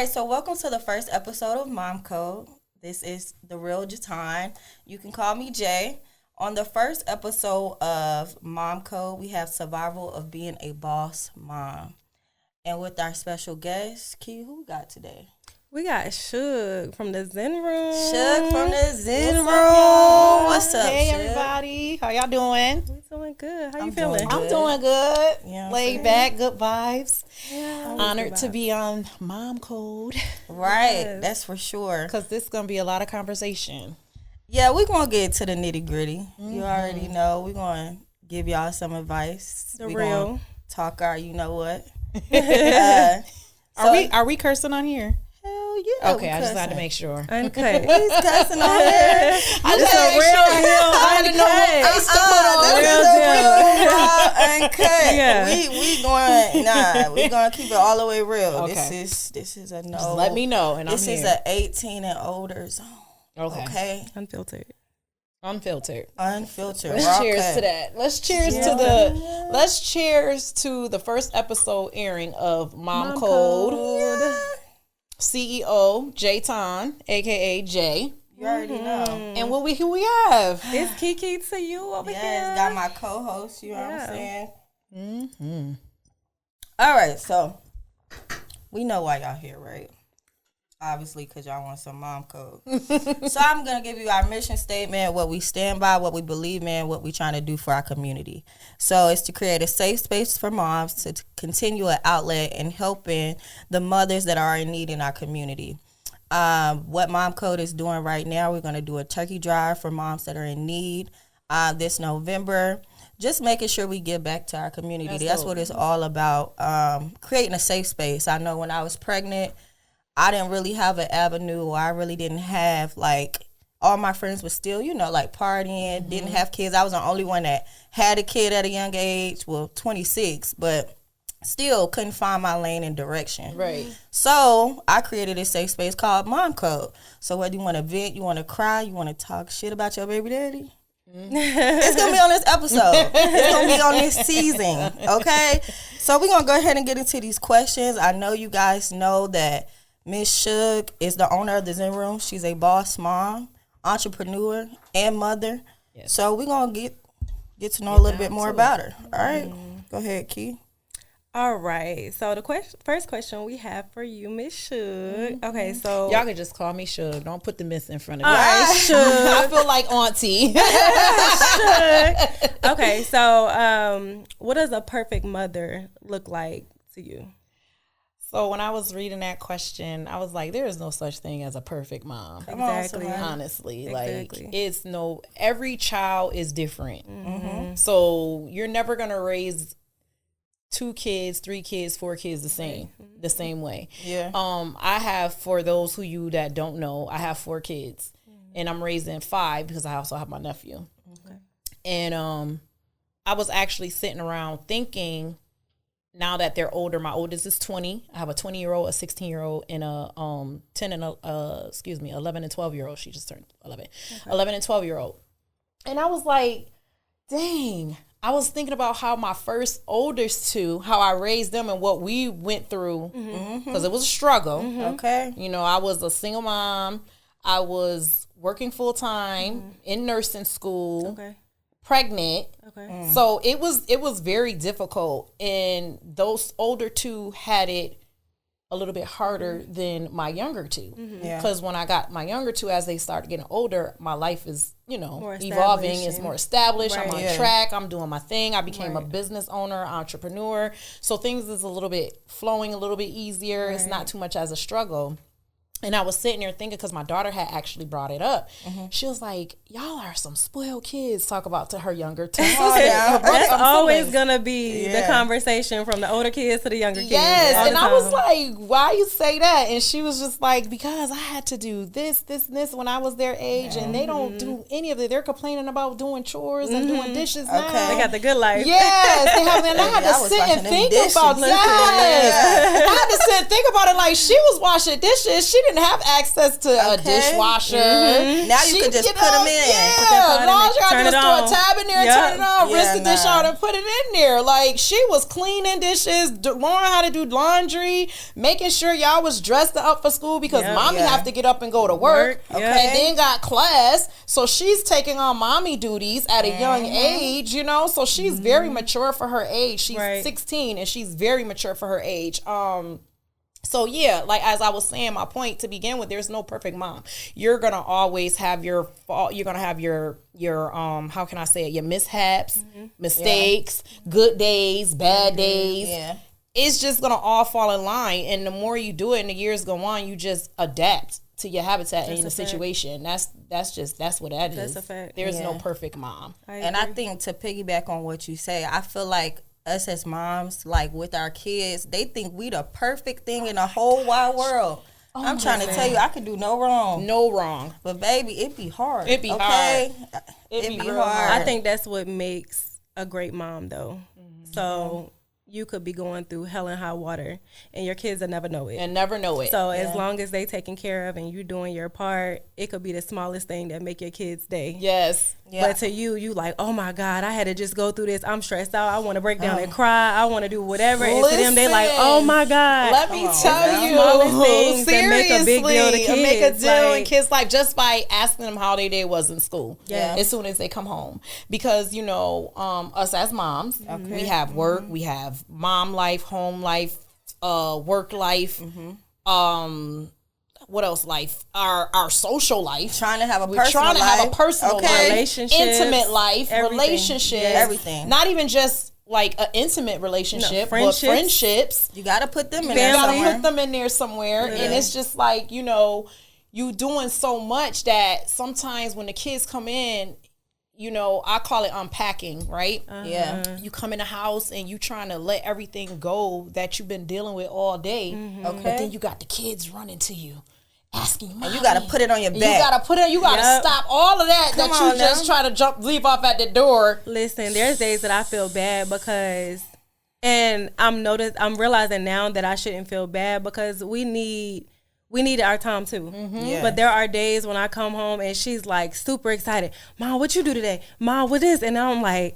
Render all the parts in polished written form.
right, so welcome to the first episode of Mom Code. This is the real Jatan. You can call me Jay. On the first episode of Mom Code, we have survival of being a boss mom. And with our special guest, Key, who we got today? We got Suge from the Zen Room. Suge from the Zen Room. What's up, Hey, Suge? everybody. How y'all doing? We doing good. How you feeling? I'm doing good. Yeah, Laid back, good vibes. Yeah, Honored to be on Mom Code. Right, Yes. that's for sure. Because this is going to be a lot of conversation. Yeah, we're going to get to the nitty gritty. You already know. We're going to give y'all some advice. The we real. Gonna talk our you know what. Are we cursing on here? Hell yeah. Okay, I just had to make sure. Uncut. He's cussing on here. I just a real deal. I had to know what face to put on. This is a real, raw, uncut. Yeah. We gonna keep it all the way real. Okay. This is a no. Just let me know, and This I'm is here. a 18 and older zone. Okay. Unfiltered. Unfiltered. Unfiltered. Let's raw cheers cut. to that. Let's cheers to the first episode airing of Mom Code. CEO Jayton, aka Jay. You already know. And who we have? It's Kiki to you over Yes, here. got my co-host. You know what I'm Yeah. saying? Mm-hmm. All right, so we know why y'all here, right? Obviously, because y'all want some mom code. So I'm going to give you our mission statement, what we stand by, what we believe in, what we trying to do for our community. So it's to create a safe space for moms to continue an outlet in helping the mothers that are in need in our community. What Mom Code is doing right now, we're going to do a turkey drive for moms that are in need this November. Just making sure we give back to our community. That's what it's all about, creating a safe space. I know when I was pregnant, I didn't really have an avenue, or I really didn't have, like, all my friends were still, like partying, didn't have kids. I was the only one that had a kid at a young age, 26, but still couldn't find my lane and direction. Right. So I created a safe space called Mom Code. So whether you want to vent, you want to cry, you want to talk shit about your baby daddy, it's going to be on this episode. It's going to be on this season, okay? So we're going to go ahead and get into these questions. I know you guys know that Miss Suge is the owner of the Zen Room. She's a boss mom, entrepreneur, and mother. Yes. So we're going to get to know a little bit more about her. All right? Go ahead, Key. All right. So the first question we have for you, Miss Suge. Okay, so Y'all can just call me Suge. Don't put the miss in front of me. all right, Suge. I feel like auntie. Suge. Okay, so what does a perfect mother look like to you? So when I was reading that question, I was like, there is no such thing as a perfect mom. Exactly. Honestly, Exactly. like every child is different. Mm-hmm. So you're never going to raise 2 kids, 3 kids, 4 kids the same way. Yeah. I have, for those that don't know, I have 4 kids, and I'm raising 5 because I also have my nephew. Okay. And I was actually sitting around thinking, now that they're older, my oldest is 20. I have a 20-year-old, a 16-year-old, and a 11 and 12-year-old. She just turned 11. Okay. 11 and 12-year-old. And I was like, dang. I was thinking about how my first oldest 2, how I raised them and what we went through, because it was a struggle. Mm-hmm. Okay. I was a single mom. I was working full-time in nursing school. Okay. Pregnant. Okay. So it was very difficult, and those older 2 had it a little bit harder than my younger 2. Because when I got my younger 2, as they started getting older, my life is evolving. It's more established. Right. I'm on track. I'm doing my thing. I became a business owner, entrepreneur. So things is a little bit flowing a little bit easier. It's not too much as a struggle. And I was sitting there thinking, because my daughter had actually brought it up. She was like, y'all are some spoiled kids, talk about to her younger two sisters. That's always going to be the conversation from the older kids to the younger kids. Yes, and I was like, why you say that? And she was just like, because I had to do this, and this when I was their age, and they don't do any of it. They're complaining about doing chores and doing dishes now. They got the good life. Yes, they have, and I had to sit and think about I had to sit and think about it like she was washing dishes. She didn't didn't have access to a dishwasher. Now you can just put them in. Yeah, Put that pot in long it, as you got turn to it just throw on. a tab in there, Yep. turn it on, Yeah, rinse the dish nah. out, and put it in there. Like, she was cleaning dishes, learning how to do laundry, making sure y'all was dressed up for school because Yep. mommy Yeah. have to get up and go to work. Work, Okay, yeah. and then got class, so she's taking on mommy duties at a young age. You know, so she's very mature for her age. She's Right. 16 and she's very mature for her age. So yeah, like as I was saying, my point to begin with, there's no perfect mom. You're gonna always have your fault. You're gonna have your how can I say it? Your mishaps, mistakes, good days, bad days. Yeah. It's just gonna all fall in line, and the more you do it, and the years go on, you just adapt to your habitat and the situation. That's what that is. That's a fact. There's no Yeah. perfect mom. And I think to piggyback on what you say, I feel like us as moms, like with our kids, they think we the perfect thing in the whole wide world. I'm trying to tell you, I could do no wrong. No wrong. But baby, it be hard. It be okay? hard. It be be real hard. I think that's what makes a great mom, though. So you could be going through hell and high water, and your kids will never know it. And never know it. So as long as they taken care of and you doing your part, it could be the smallest thing that make your kids' day. yes. Yeah. But to you like, oh my God, I had to just go through this. I'm stressed out. I want to break down and cry. I want to do whatever. And to them, they like, oh my God. Let me tell you, Smallest things that seriously, make a big deal to make a kids, deal in like- kids' life just by asking them how their day was in school. Yeah. As soon as they come home, because us as moms, we have work, we have mom life, home life, work life. What else? Life, our social life. Trying to have a We're personal trying to life. have a personal Okay. life, Relationships, intimate life, everything. relationships, Everything. Not even just like an intimate relationship, but friendships. friendships. You got to put them in You there gotta somewhere. put them in there somewhere, and it's just like you doing so much that sometimes when the kids come in, I call it unpacking, right? Yeah. You come in the house and you trying to let everything go that you've been dealing with all day, Okay. but then you got the kids running to you, asking you, And you got to put it on your back. you gotta put it. You gotta Yep. stop all of that Come that you on just now. try to leave off at the door. Listen, there's days that I feel bad because, and I'm realizing now that I shouldn't feel bad because we need our time too. Yeah. But there are days when I come home and she's like super excited. Mom, what you do today? Mom, what is? And I'm like,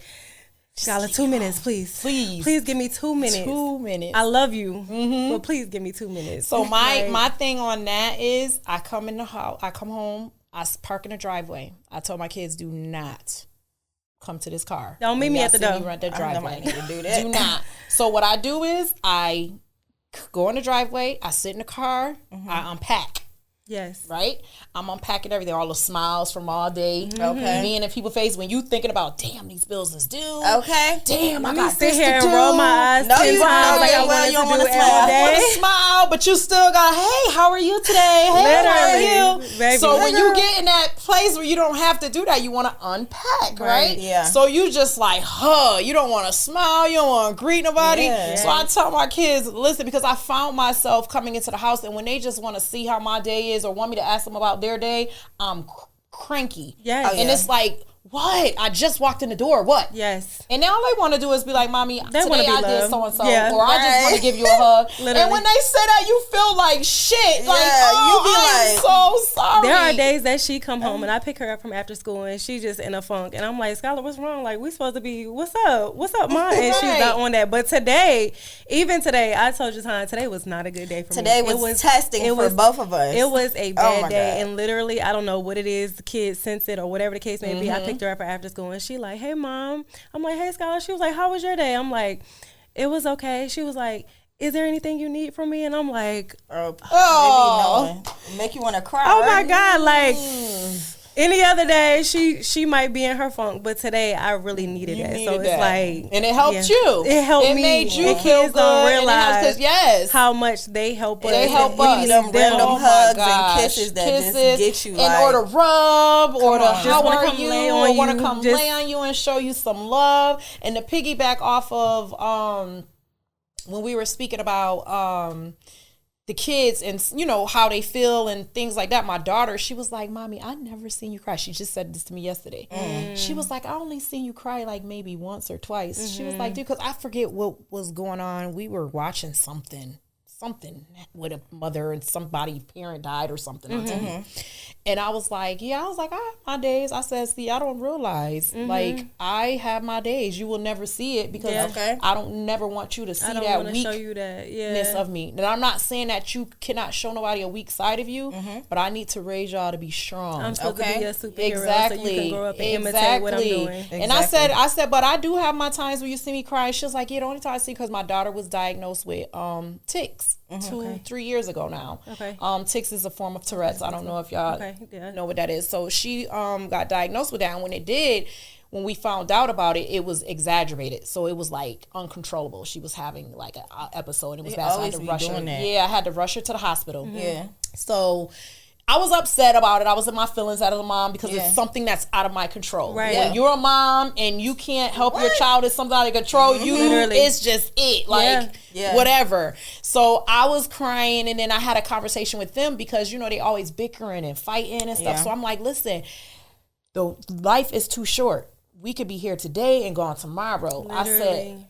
Skylar, 2 minutes, please. Please give me 2 minutes. 2 minutes. I love you, but please give me 2 minutes. So my thing on that is I come in the house, I come home, I park in the driveway. I told my kids, do not come to this car. Don't meet me at the door. Run the I know driveway. I need to do that. Do not. So what I do is I go in the driveway, I sit in the car, I unpack. Yes. Right? I'm unpacking everything, all the smiles from all day. Okay. Being in people's face when you thinking about, damn, these bills is due. Okay. Damn, I Let me got sit this here to and do. roll my eyes No, 10 you times don't. like Yeah, I well, wanted you don't to wanna do smile. every Want day. to smile, but you still got, hey, how are you today? Hey, how are Literally, you? baby. So when Hey, you girl. get in that place where you don't have to do that, you want to unpack, right? Yeah. So you just like, you don't want to smile, you don't want to greet nobody. Yeah. So I tell my kids, listen, because I found myself coming into the house, and when they just want to see how my day is or want me to ask them about their day, I'm cranky. Yes. And it's like, what? I just walked in the door. What? Yes. And now all they want to do is be like, Mommy, wanna today be I did loved. so and so, Yeah. or I just Right. want to give you a hug. Literally. And when they say that, you feel like shit. Like, Yeah, you be I'm like- so sorry. There are days that she come home and I pick her up from after school and she just in a funk and I'm like, Skylar, what's wrong? Like, we supposed to be, what's up, Mom? And she's Right. not on that. But today, even today, I told you, today was not a good day for Today me. was testing for both of us. It was a Oh bad my day, God. and literally, I don't know what it is. The kids sense it or whatever the case may be. Mm-hmm. I picked her up after school and she like, hey Mom. I'm like, hey Skylar. She was like, how was your day? I'm like, it was okay. She was like, is there anything you need from me? And I'm like, Oh. Maybe knowing. Make you want to cry. oh my right? God, like any other day she might be in her funk, but today I really needed that. So needed it's that. like, And it helped yeah. you. It helped It me. made you And feel kids good. don't and it helps, realize 'cause yes. how much they help us. They help We us. need Them them. random Oh my hugs gosh. and kisses that just get you and like, or to rub or to on. how Just wanna are come you lay or on want to you, come just- lay on you and show you some love. And to piggyback off of when we were speaking about the kids and how they feel and things like that, my daughter, she was like, Mommy, I never seen you cry. She just said this to me yesterday. She was like, I only seen you cry like maybe once or twice. She was like, dude, because I forget what was going on. We were watching something something with a mother and parent died or something on TV. And I was like, I have my days. I said, see, I don't realize, like, I have my days. You will never see it because I don't never want you to see that weakness of me. And I'm not saying that you cannot show nobody a weak side of you, but I need to raise y'all to be strong. I'm supposed to be a superhero so you can grow up and imitate what I'm doing. And I said, but I do have my times where you see me crying. She was like, the only time I see because my daughter was diagnosed with tics 2-3 years ago now. Tics is a form of Tourette's. I don't know if y'all know what that is. So she got diagnosed with that, and when we found out about it, it was exaggerated. So it was like uncontrollable. She was having like an episode, and it was bad. So I had to rush her. Yeah, I had to rush her to the hospital. Yeah. So I was upset about it. I was in my feelings as a mom because it's something that's out of my control. Right. When you're a mom and you can't help your child, it's something out of control. It's just it. Like, whatever. So I was crying, and then I had a conversation with them because, they always bickering and fighting and stuff. So I'm like, listen, the life is too short. We could be here today and gone tomorrow. Literally. I said,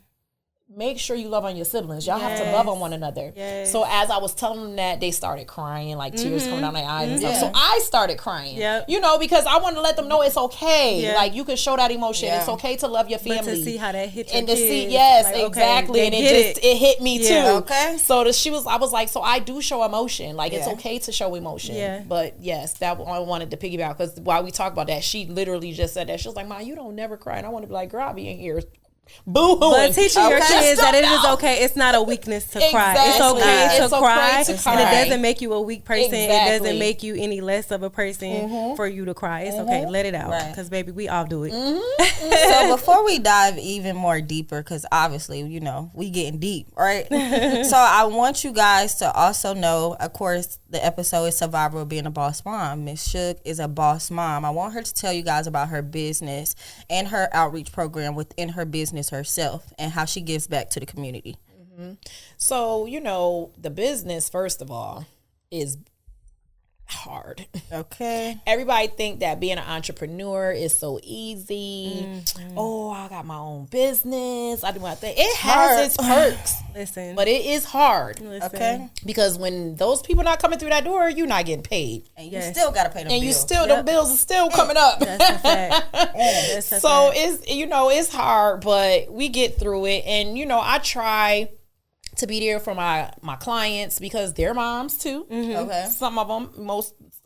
make sure you love on your siblings. Y'all have to love on one another. So as I was telling them that, they started crying, like tears coming down their eyes and stuff. So I started crying, because I wanted to let them know it's okay. Like, you can show that emotion. It's okay to love your family. But to see how that hit your and to kids. See, exactly. And it hit me too. So I was like, so I do show emotion. Like, it's okay to show emotion. But yes, that I wanted to piggyback because while we talk about that, she literally just said that. She was like, "Ma, you don't never cry." And I want to be like, "Girl, I'll be in here boo-hooing." But teaching your kids that it is okay. It's not a weakness to cry. It's okay to cry. And it doesn't make you a weak person. It doesn't make you any less of a person for you to cry. It's okay. Let it out. Because, baby, we all do it. So before we dive even more deeper, because obviously, we getting deep, right? So I want you guys to also know, of course, the episode is Survivor of Being a Boss Mom. Miss Suge is a boss mom. I want her to tell you guys about her business and her outreach program within her business herself and how she gives back to the community. So, the business, first of all, is hard. Okay. Everybody think that being an entrepreneur is so easy. Oh, I got my own business. I do my thing. It has its perks. Listen. But it is hard. Okay. Because when those people not coming through that door, you're not getting paid. And you still got to pay them bills. And you still, the bills are still coming up. That's a fact. That's a so fact. It's, it's hard, but we get through it. And, I try to be there for my clients because they're moms too. Okay. Some of them,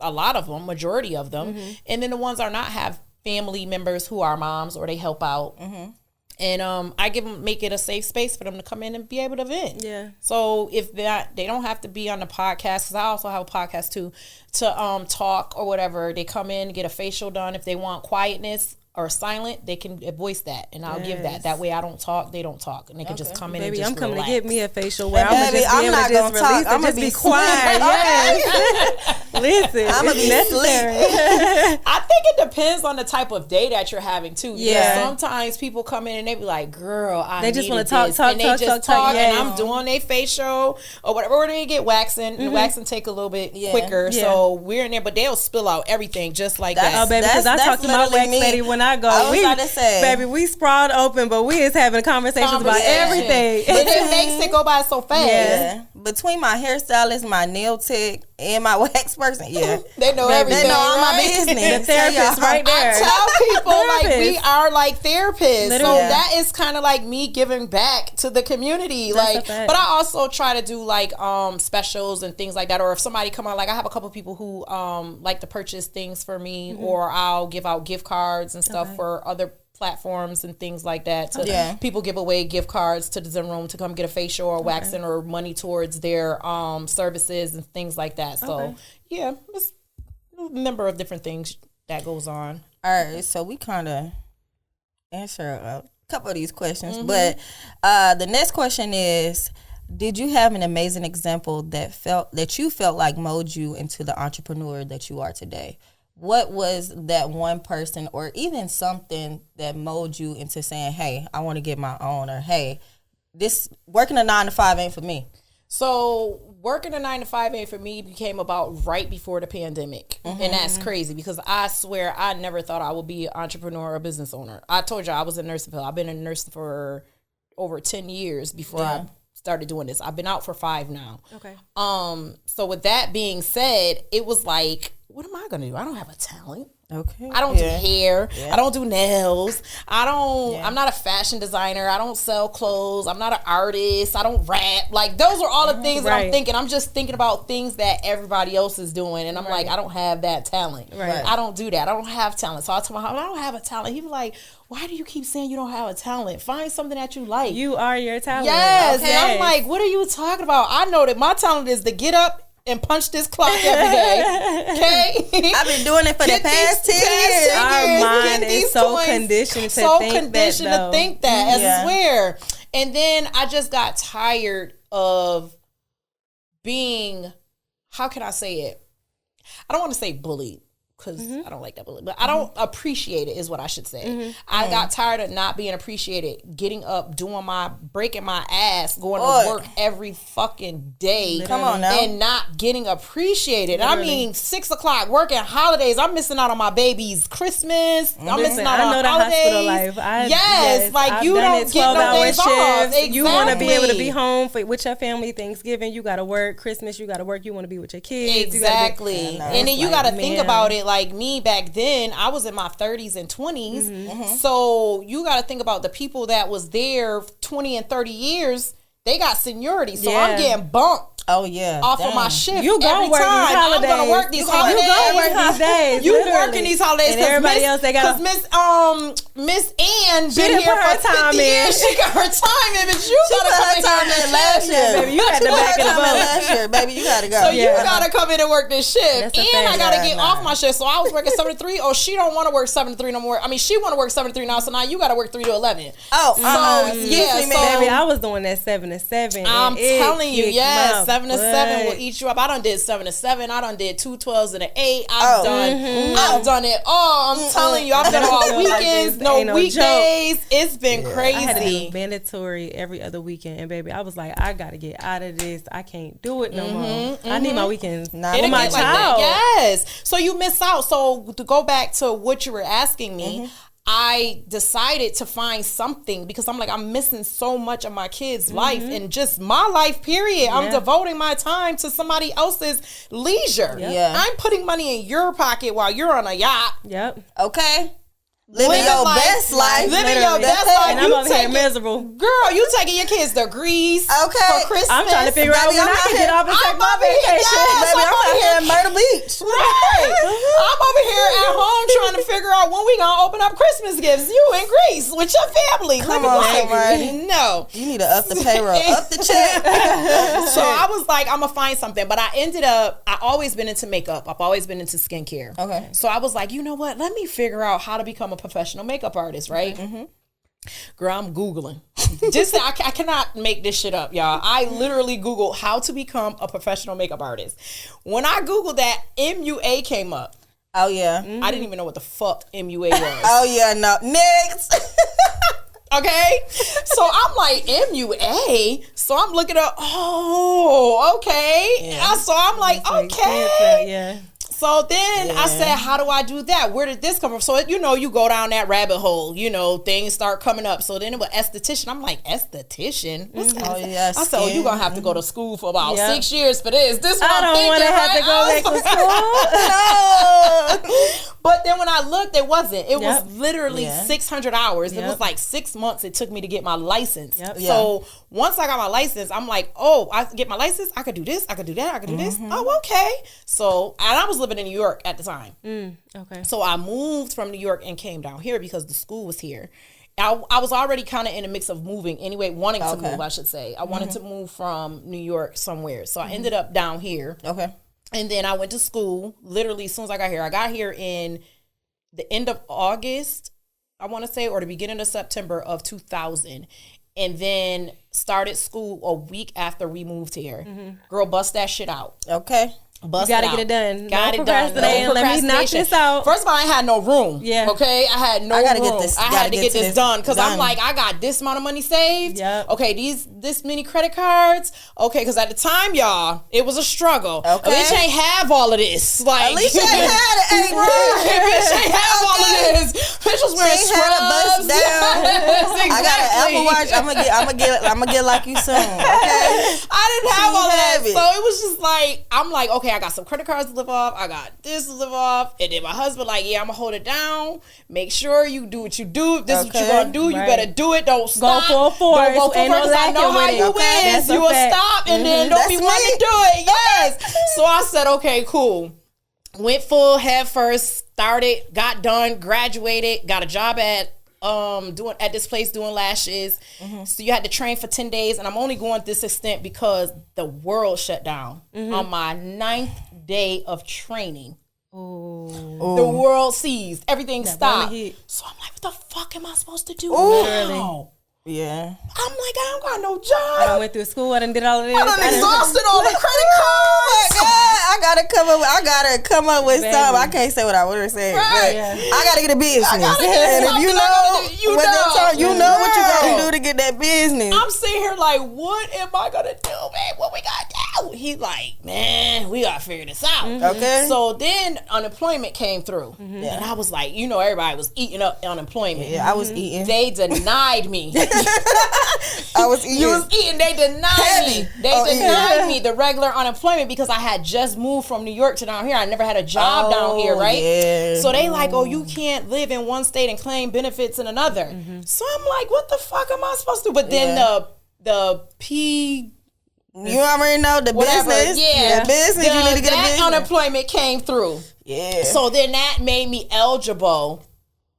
a lot of them, majority of them. And then the ones are not have family members who are moms or they help out. And I make it a safe space for them to come in and be able to vent. Yeah. So if they don't have to be on the podcast, because I also have a podcast too, to talk or whatever. They come in, get a facial done. If they want quietness or silent, they can voice that, and I'll give that. That way I don't talk, they don't talk, and they can just come in and just I'm coming relax. to get me a facial where I'm going to just be able to just release and just be quiet. Yes. Listen, I'm going to be necessary. I think it depends on the type of day that you're having too. Yeah. Sometimes people come in and they be like, girl, I just want to talk, and they just talk, and I'm doing their facial or whatever, or they get waxing, and waxing take a little bit quicker, so we're in there, but they'll spill out everything just like that. Oh, baby, because I talk to my wax lady when I go, baby, we sprawled open, but we is having conversations about everything. But it makes it go by so fast. Yeah. Between my hairstylist, my nail tech, and my wax person, they know everything. They know all my business. The therapist right there. I tell people like we are like therapists, so that is kind of like me giving back to the community. But I also try to do like specials and things like that. Or if somebody come on, like I have a couple of people who like to purchase things for me, or I'll give out gift cards and stuff for other platforms and things like that. People give away gift cards to the Zen Room to come get a facial or waxing or money towards their services and things like that. So it's a number of different things that goes on. All right, so we kind of answer a couple of these questions, but the next question is, did you have an amazing example that you felt like molded you into the entrepreneur that you are today? What was that one person or even something that molded you into saying, hey, I want to get my own, or hey, this working a 9 to 5 ain't for me? So working a 9 to 5 ain't for me became about right before the pandemic. And that's crazy because I swear I never thought I would be an entrepreneur or a business owner. I told you I was in nursing field. I've been in nursing for over 10 years before I started doing this. I've been out for 5 now. Okay. So with that being said, it was like, what am I gonna do? I don't have a talent. Okay. I don't do hair. I don't do nails. I'm not a fashion designer. I don't sell clothes. I'm not an artist. I don't rap. Like, those are all the things that I'm thinking. I'm just thinking about things that everybody else is doing. And I'm like, I don't have that talent. Right. I don't do that. I don't have talent. So I told him, I don't have a talent. He was like, why do you keep saying you don't have a talent? Find something that you like. You are your talent. Yes. Okay. And I'm like, what are you talking about? I know that my talent is to get up and punch this clock every day. Okay? I've been doing it for the past 10 years. Our mind is so conditioned to think that. I swear. And then I just got tired of being, how can I say it? I don't want to say bullied, because I don't like that bully, but I don't appreciate it is what I should say. I got tired of not being appreciated, getting up, breaking my ass, going to work every fucking day. Literally. Come on now. And not getting appreciated. Literally. I mean, 6 o'clock, working holidays. I'm missing out on my baby's Christmas. I'm missing out on holidays. Hospital life. Like, you don't get no days off. Exactly. You want to be able to be home with your family. Thanksgiving, you got to work. Christmas, you got to work. You want to be with your kids. Exactly. And then you got to think about it. Like me back then, I was in my 30s and 20s. So you got to think about the people that was there 20 and 30 years. They got seniority. So I'm getting bumped. Oh yeah, off of my shift. You gonna work time. these holidays. I'm gonna work these holidays. You gonna work these days. You working these holidays? And everybody else, they got Miss Ann been here for her time in. She got her time in, but you got her time in last year, baby. You had to back it up last year, baby. You gotta go. So you gotta come in and work this shift, and I gotta get off my shift. So I was working 7 to 3. Oh, she don't want to work 7 to 3 no more. I mean, she want to work 7 to 3 now. So now you gotta work 3 to 11. Oh, so baby, I was doing that 7 to 7. I'm telling you, 7 to 7. Eat you up. I done did 7 to 7. I done did 2 12s and an 8. I've done it all. I'm telling you, I've done all weekends, no weekdays. It's been crazy. I had to do mandatory every other weekend, and baby, I was like, I gotta get out of this. I can't do it no more. I need my weekends with my child. Yes. So you miss out. So to go back to what you were asking me. I decided to find something because I'm like, I'm missing so much of my kids' life and just my life, period. I'm devoting my time to somebody else's leisure. I'm putting money in your pocket while you're on a yacht. Okay. Living your best life. Living your best life. And I'm over here miserable. Girl, you taking your kids to Greece for Christmas. I'm trying to figure out when I can get off and take my vacation. Baby, I'm out here in Myrtle Beach. Right. I'm over here at home trying to figure out when we gonna open up Christmas gifts. You in Greece with your family. Come on, baby. No. You need to up the payroll. Up the check. So I was like, I'm gonna find something. But I always been into makeup. I've always been into skincare. Okay. So I was like, you know what? Let me figure out how to become a professional makeup artist, right? Girl, I'm Googling. I cannot make this shit up, y'all. I literally Googled how to become a professional makeup artist. When I Googled that, MUA came up. Oh, yeah. I didn't even know what the fuck MUA was. Oh, yeah, no. Next. Okay? So I'm like, MUA? So I'm looking up, oh, okay. Yeah. So I'm like, okay. So then I said, how do I do that? Where did this come from? So, you go down that rabbit hole, things start coming up. So then it was esthetician. I'm like, esthetician? What's that? I said, you're going to have to go to school for about 6 years for this. This is what I'm thinking, I don't want to have to go back to school. But then when I looked, it wasn't. It was literally 600 hours. It was like 6 months it took me to get my license. So once I got my license, I'm like, oh, I get my license? I could do this. I could do that. I could do this. Oh, okay. So, and I was living in New York at the time. Okay. So I moved from New York and came down here because the school was here. I was already kind of in a mix of moving anyway, wanting to move, I should say. I wanted to move from New York somewhere. So I ended up down here. Okay. And then I went to school literally as soon as I got here. I got here in the end of August, I want to say, or the beginning of September of 2000. And then started school a week after we moved here. Girl, bust that shit out. Okay. Bust you gotta it out. get it done. Got no it done. No Let me knock this out. First of all, I had no room. Yeah. Okay. I had no room. I had to get this done because I'm like, I got this amount of money saved. Yep. Okay. This many credit cards. Okay. Because at the time, y'all, it was a struggle. Okay. At least ain't have all of this. Like, at least you ain't had it. Bitch ain't have all of this. Bitch was wearing scrubs. I got an Apple Watch. I'm gonna get like you soon. Okay. I didn't have all that, so it was just like I'm like, okay, I got some credit cards to live off. I got this to live off, and then my husband like, yeah, I'm gonna hold it down. Make sure you do what you do. If this is what you're gonna do, you better do it. Don't stop. Go full force. Don't go full force. I know how you is. You will stop, and then don't be wanting to do it. Yes. So I said, okay, cool. Went full head first. Started, got done, graduated, got a job at this place doing lashes. So you had to train for 10 days, and I'm only going this extent because the world shut down on my 9th day of training. The world seized. Everything stopped. So I'm like, what the fuck am I supposed to do now? Yeah. I'm like, I don't got no job. I went through school. I done did all of this. I done exhausted all the credit cards. I gotta come up with something. I can't say what I would have said. Right. I gotta get a business. And if you know what you gotta do to get that business. I'm sitting here like, what am I gonna do, man? What we gotta do? He like, man, we gotta figure this out. Okay. So then unemployment came through, and I was like, everybody was eating up unemployment. Yeah, I was eating. They denied me. I was eating. You was eating. They denied me. They denied me the regular unemployment because I had just moved from New York to down here. I never had a job down here, right? Yeah. So they like, oh, you can't live in one state and claim benefits in another. So I'm like, what the fuck am I supposed to do? But then the P. You already know the business. Yeah. The business. You need to get a business. Unemployment came through. Yeah. So then that made me eligible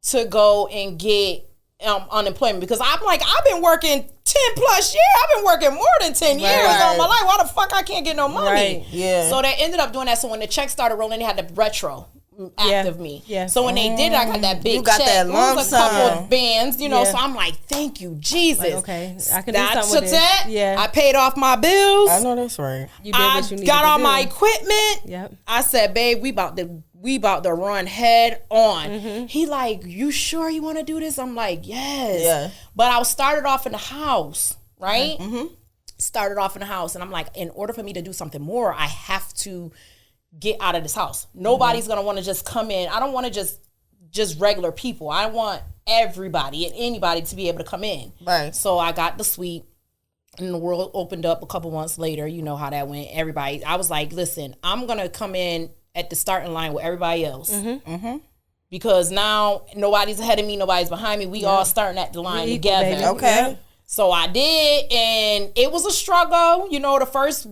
to go and get unemployment because I'm like, I've been working 10 plus years. I've been working more than 10 years all my life. Why the fuck I can't get no money? Right. Yeah. So they ended up doing that. So when the check started rolling, they had to retro active me. Yeah. So when they did, I got that big you got check. That lump it was a couple sum. of bands, So I'm like, thank you, Jesus. Like, okay, I can do something with that. Yeah. I paid off my bills. I know that's right. You did what you needed got to all do. my equipment. Yep. I said, babe, we about to run head on. He like, you sure you want to do this? I'm like, yes. Yeah. But I started off in the house, right? Started off in the house, and I'm like, in order for me to do something more, I have to get out of this house. Nobody's gonna want to just come in. I don't want to just regular people. I want everybody and anybody to be able to come in. Right. So I got the suite. And the world opened up a couple months later. You know how that went. Everybody, I was like, listen, I'm going to come in at the starting line with everybody else. Because now nobody's ahead of me, nobody's behind me. We all starting at the line together. Baby. Okay. So I did, and it was a struggle. The first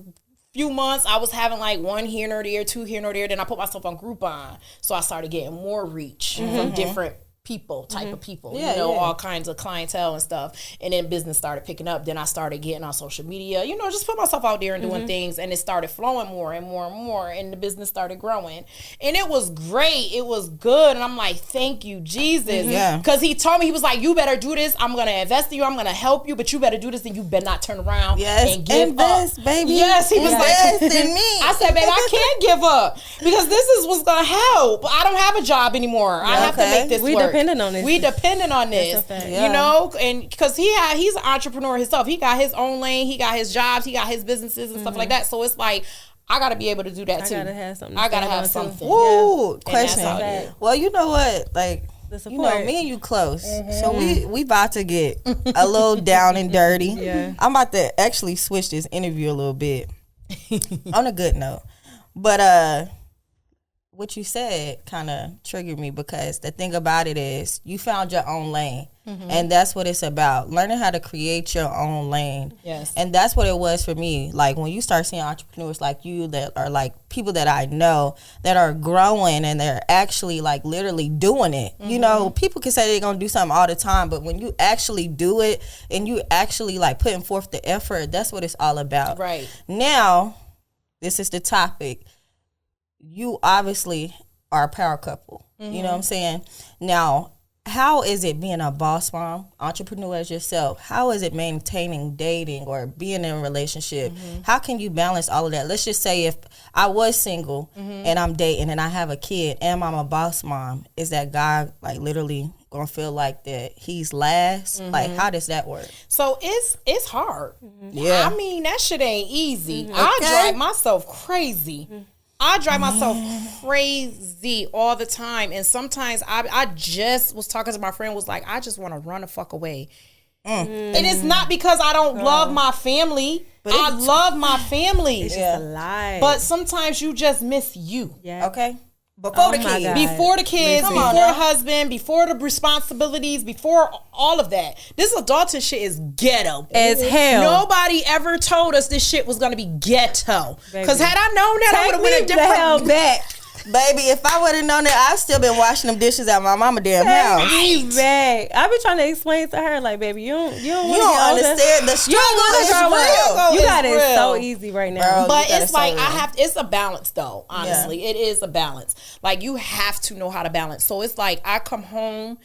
few months I was having like one here nor there, two here nor there. Then I put myself on Groupon. So I started getting more reach from different people, type of people, all kinds of clientele and stuff. And then business started picking up. Then I started getting on social media, just put myself out there and doing things. And it started flowing more and more and more. And the business started growing. And it was great. It was good. And I'm like, thank you, Jesus. Yeah. Because he told me, he was like, you better do this. I'm going to invest in you. I'm going to help you. But you better do this, and you better not turn around and give invest, up. Baby. Yes, he was invest like, in me. I said, baby, I can't give up because this is what's going to help. I don't have a job anymore. I have to make this work. Dependent on this. We dependent on this, and because he's an entrepreneur himself. He got his own lane. He got his jobs. He got his businesses and stuff like that. So it's like, I got to be able to do that too. I got to have something. I got to have something. Woo, And question. Well, you know what? Like, me and you close. So we about to get a little down and dirty. Yeah. I'm about to actually switch this interview a little bit on a good note. But what you said kind of triggered me because the thing about it is you found your own lane. And that's what it's about. Learning how to create your own lane. Yes. And that's what it was for me. Like when you start seeing entrepreneurs like you that are like people that I know that are growing and they're actually like literally doing it. People can say they're going to do something all the time, but when you actually do it and you actually like putting forth the effort, that's what it's all about. Right. Now, this is the topic. You obviously are a power couple. You know what I'm saying? Now, how is it being a boss mom, entrepreneur as yourself? How is it maintaining dating or being in a relationship? How can you balance all of that? Let's just say if I was single and I'm dating and I have a kid and I'm a boss mom, is that guy like literally gonna feel like that he's last? Like, how does that work? So it's hard. Yeah. I mean, that shit ain't easy. I drive myself crazy. I drive myself crazy all the time. And sometimes I just was talking to my friend, was like, I just want to run the fuck away. It is not because I don't love my family. But I love my family. It's just a lie. But sometimes you just miss you. Yeah. Okay. Before the kids. Before the kids, before husband, before the responsibilities, before all of that. This adulting shit is ghetto. As hell. Nobody ever told us this shit was going to be ghetto. Because had I known that, I would have went a different back. Baby, if I would have known that, I've still been washing them dishes at my mama damn house. Back. I've been trying to explain to her, like, baby, you don't understand the struggle is real. You got it so easy right now. Bro, but it's like it's a balance though. Honestly, it is a balance. Like you have to know how to balance. So it's like I come home.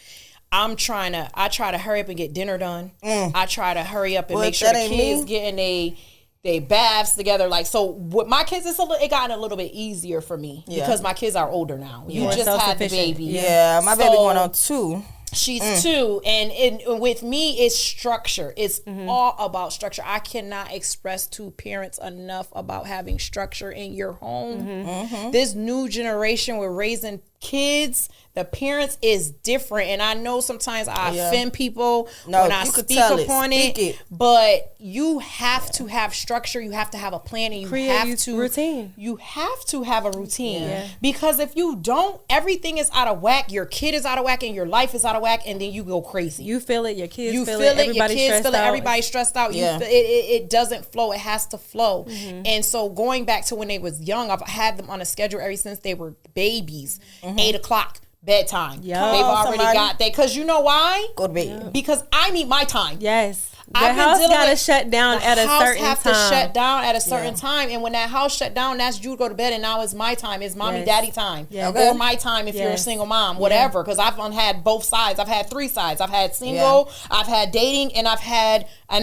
I try to hurry up and get dinner done. I try to hurry up and make sure the kids getting they baths together. Like, so with my kids, it gotten a little bit easier for me because my kids are older now. You just had the baby. Yeah, my baby going on 2. She's 2, and with me, it's structure. It's all about structure. I cannot express to parents enough about having structure in your home. This new generation, we're raising kids. The parents is different, and I know sometimes I offend people when I speak upon it. But you have to have structure. You have to have a plan, and you have to routine. You have to have a routine because if you don't, everything is out of whack. Your kid is out of whack, and your life is out of whack, and then you go crazy. You feel it. Your kids feel it. Everybody's your kids feel it. Everybody's stressed out. Yeah. It doesn't flow. It has to flow. And so going back to when they was young, I've had them on a schedule ever since they were babies. 8 o'clock. Bedtime. They've already got that. Because you know why? Go to bed. Because I need my time. Yes. The house got to shut down at a certain time. The house have to shut down at a certain time. And when that house shut down, that's you go to bed, and now it's my time. It's mommy, daddy time. Or my time if you're a single mom, whatever. Because I've had both sides. I've had 3 sides. I've had single, I've had dating, and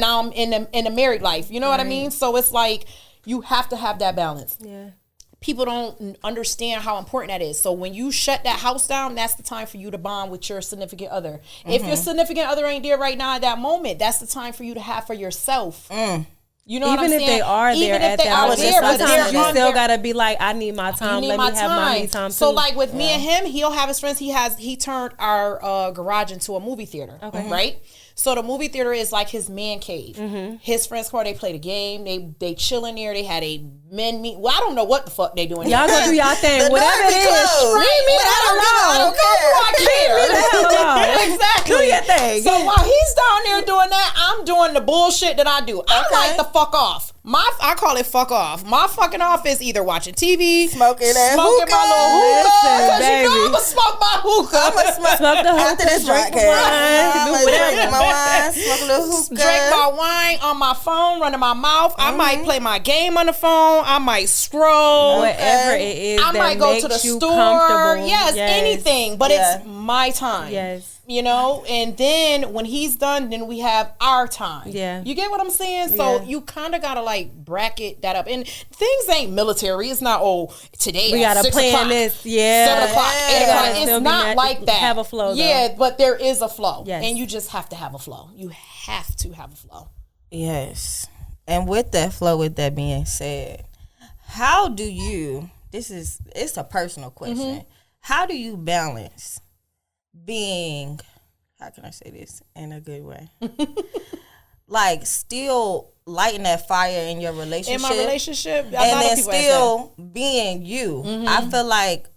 now I'm in a married life. You know what I mean? So it's like you have to have that balance. Yeah. People don't understand how important that is. So when you shut that house down, that's the time for you to bond with your significant other. If your significant other ain't there right now at that moment, that's the time for you to have for yourself. You know what I'm saying? Even if they are there at that moment, sometimes you still gotta be like, I need my time. Let me have my me time too. So like with me and him, he'll have his friends. He turned our garage into a movie theater. Okay. Right? So the movie theater is like his man cave. His friends come, they play the game. They chill in there. They had a men meet. Well, I don't know what the fuck they doing. Y'all go do y'all thing. Whatever it is. Leave me the hell alone. Leave me the hell alone. Exactly. Do your thing. So while he's down there doing that, I'm doing the bullshit that I do. I like the fuck off. I call it fuck off. My fucking off is either watching TV, smoking my little hookah. Because you know I'm gonna smoke my hookah. I'm gonna smoke the hookah. After this podcast, do whatever. My wine, smoke a little hookah. Drink my wine on my phone, running my mouth. I might play my game on the phone. I might scroll. Whatever it is. I might go to the store. Yes, anything. But it's my time. Yes. You know, and then when he's done, then we have our time. Yeah. You get what I'm saying? So you kind of got to like bracket that up. And things ain't military. It's not, today we got to plan this. Yeah. 7 o'clock, 8 o'clock. It's not like that. Have a flow. Yeah, but there is a flow. Yes. And you just have to have a flow. You have to have a flow. Yes. And with that flow, with that being said, how do you, it's a personal question. How do you balance being, how can I say this in a good way? Like still lighting that fire in your relationship. In my relationship. And then still being you. I feel like,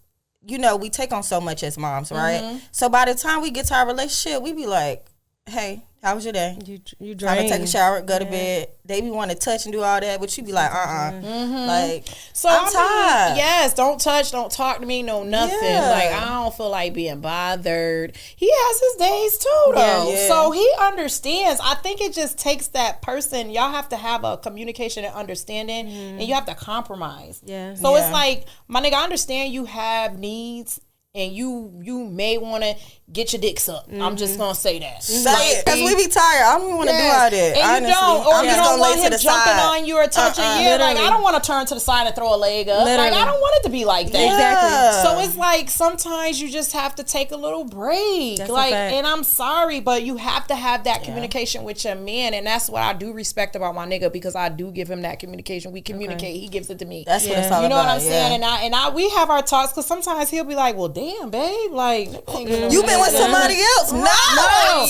we take on so much as moms, right? So by the time we get to our relationship, we be like, hey, how was your day? You drain. I'm gonna take a shower, go to bed. They be want to touch and do all that, but you be like, like, so I'm tired. Yes, don't touch, don't talk to me, no nothing. Yeah. Like I don't feel like being bothered. He has his days too, though. So he understands. I think it just takes that person. Y'all have to have a communication and understanding, and you have to compromise. Yeah. So it's like, my nigga, I understand you have needs. and you may want to get your dick sucked. I'm just gonna say that. Say it, because we be tired. I don't want to do all that. And honestly. you don't, or I'm you just don't gonna want lay him to the jumping side. on you or touching you. Like, I don't want to turn to the side and throw a leg up. Literally. Like, I don't want it to be like that. Exactly. So it's like sometimes you just have to take a little break. That's like, a fact. and I'm sorry, but you have to have that communication with your man, and that's what I do respect about my nigga, because I do give him that communication. We communicate. He gives it to me. That's what it's all about. You know what I'm saying? And I we have our talks, because sometimes he'll be like, "Well, damn, babe, like You been with somebody else? No. I'm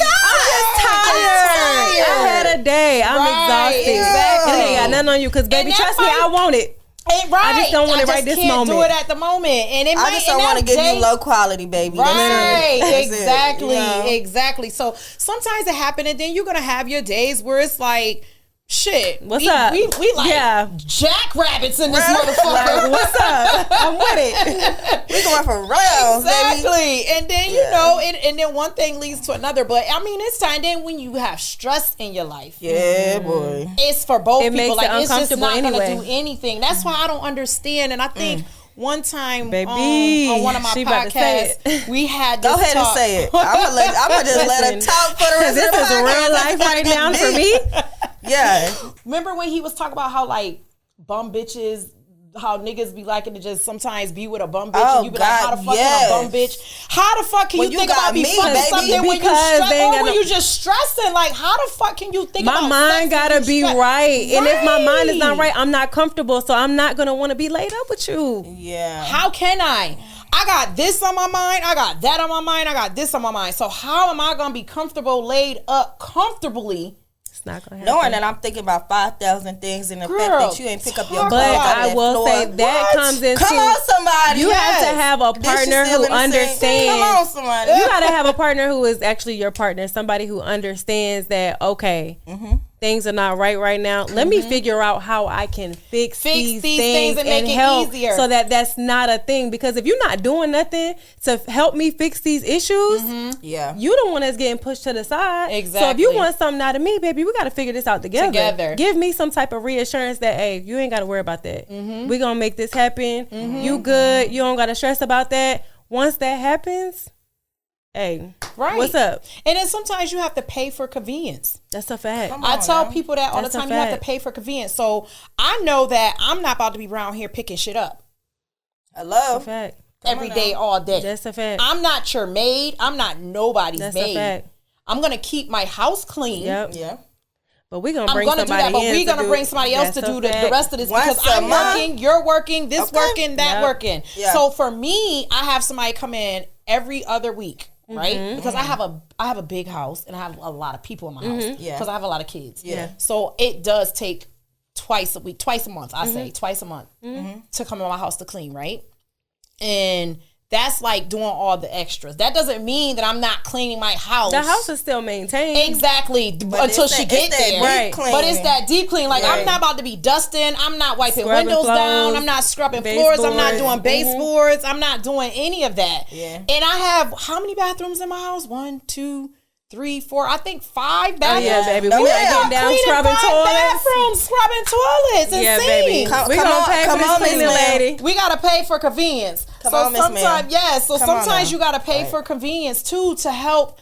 tired. I had a day. I'm exhausted. Exactly. And it ain't got nothing on you, because baby, trust me, I want it. Ain't right. I just don't want it right this moment. Do it at the moment, and I just don't want to give you low quality, baby. Right? That's Exactly. It, you know? Exactly. So sometimes it happens, and then you're gonna have your days where it's like, shit. What's up? We like jackrabbits in this motherfucker. Like, what's up? I'm with it. We going for rails, Exactly. baby. And then you know, and then one thing leads to another. But I mean, it's time. Then when you have stress in your life, Yeah, boy. it's for both It people. makes it Like, it's just not uncomfortable gonna do anything. That's why I don't understand. And I think one time Baby, on one of my she about to say podcasts, we had this Go ahead talk. and say it. I'm gonna just let her Listen, talk for the rest This of the is podcast. real life right now for me. Yeah. Remember when he was talking about how like bum bitches, how niggas be liking to just sometimes be with a bum bitch, Oh, and you be like, how the God, fuck yes. can a bum bitch? How the fuck can When you you think got about be me, fucking baby, something when you because stress, they ain't or got when no- you just stressing? Like, how the fuck can you think My about mind sex when gotta you be stress? right. And if my mind is not Right. right, I'm not comfortable. So I'm not gonna want to be laid up with you. Yeah. How can I? I got this on my mind. I got that on my mind. I got this on my mind. So how am I gonna be comfortable, laid up comfortably? It's not gonna happen. Knowing that I'm thinking about 5,000 things and the fact Girl, that you ain't pick up your talk clothes But off I that will floor. say that What? comes into Come on, somebody. you Yes. have to have a Dishes partner still who in the sink. understands. Come on, somebody. You gotta have a partner who is actually your partner, somebody who understands that okay, things are not right now. Let me figure out how I can fix these things and make it help easier. so that that's not a thing. Because if you're not doing nothing to help me fix these issues, Yeah. you the one that's getting pushed to the side. So if Exactly. you want something out of me, baby, we got to figure this out together. Together. Give me some type of reassurance that, hey, you ain't got to worry about that. We gonna make this happen. You good. You don't got to stress about that. Once that happens, hey, Right. what's up? And then sometimes you have to pay for convenience. That's a fact. Come I on tell now. people that all That's the a time. You have to fact. pay for convenience. So I know that I'm not about to be around here picking shit up Hello. That's a fact. every day, all day. That's a fact. I'm not your maid. I'm not nobody's That's maid. a fact. I'm gonna keep my house clean. Yep. Yeah. But we're gonna I'm bring gonna do somebody that, but in we're to gonna do- bring somebody else to That's a do the fact. rest of this Once because a I'm month. working, you're working, this Okay. working, that Yep. working. Yeah. So for me, I have somebody come in every other week, right? Because I have a big house and I have a lot of people in my house. Yeah. Because I have a lot of kids. Yeah. So it does take twice a month. I say twice a month to come in my house to clean, right? And that's like doing all the extras. That doesn't mean that I'm not cleaning my house. The house is still maintained. Exactly, until it's she that- get it's that there. deep Right. clean. But it's that deep clean. Like Right. I'm not about to be dusting. I'm not wiping Scrubbing windows down. floors, I'm not scrubbing floors. I'm not baseboards. doing baseboards. I'm not doing any of that. Yeah. And I have how many bathrooms in my house? 1, 2, 3, 4. I think 5 Oh bathrooms. yeah, baby. Oh, We yeah. are getting down Cleaning scrubbing 5 toilets. bathrooms, scrubbing toilets, and Yeah, sinks. baby. Come- We come gonna on- pay for come this on, Miss cleaning Ma'am. lady. We gotta pay for convenience. Come so on, Miss sometimes, Ma'am. yes. So Come on sometimes now. you gotta pay Right. for convenience too to help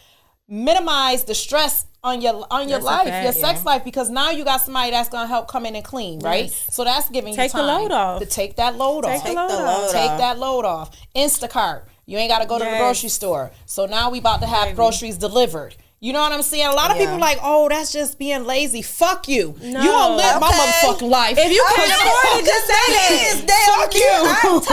minimize the stress on your That's a life, fact, your sex life, because now you got somebody that's gonna help come in and clean, right? Yes. So that's giving Take you the time load off. to take that load off. Take the load off. Take that load off. Instacart. You ain't gotta go to the Yes. grocery store. So now we about to have groceries delivered. You know what I'm saying? A lot of Yeah. people like, oh, that's just being lazy. Fuck you. No. You gonna live my Okay. motherfucking life. If you I can't was afford it, just say Please, that. damn Fuck you. you.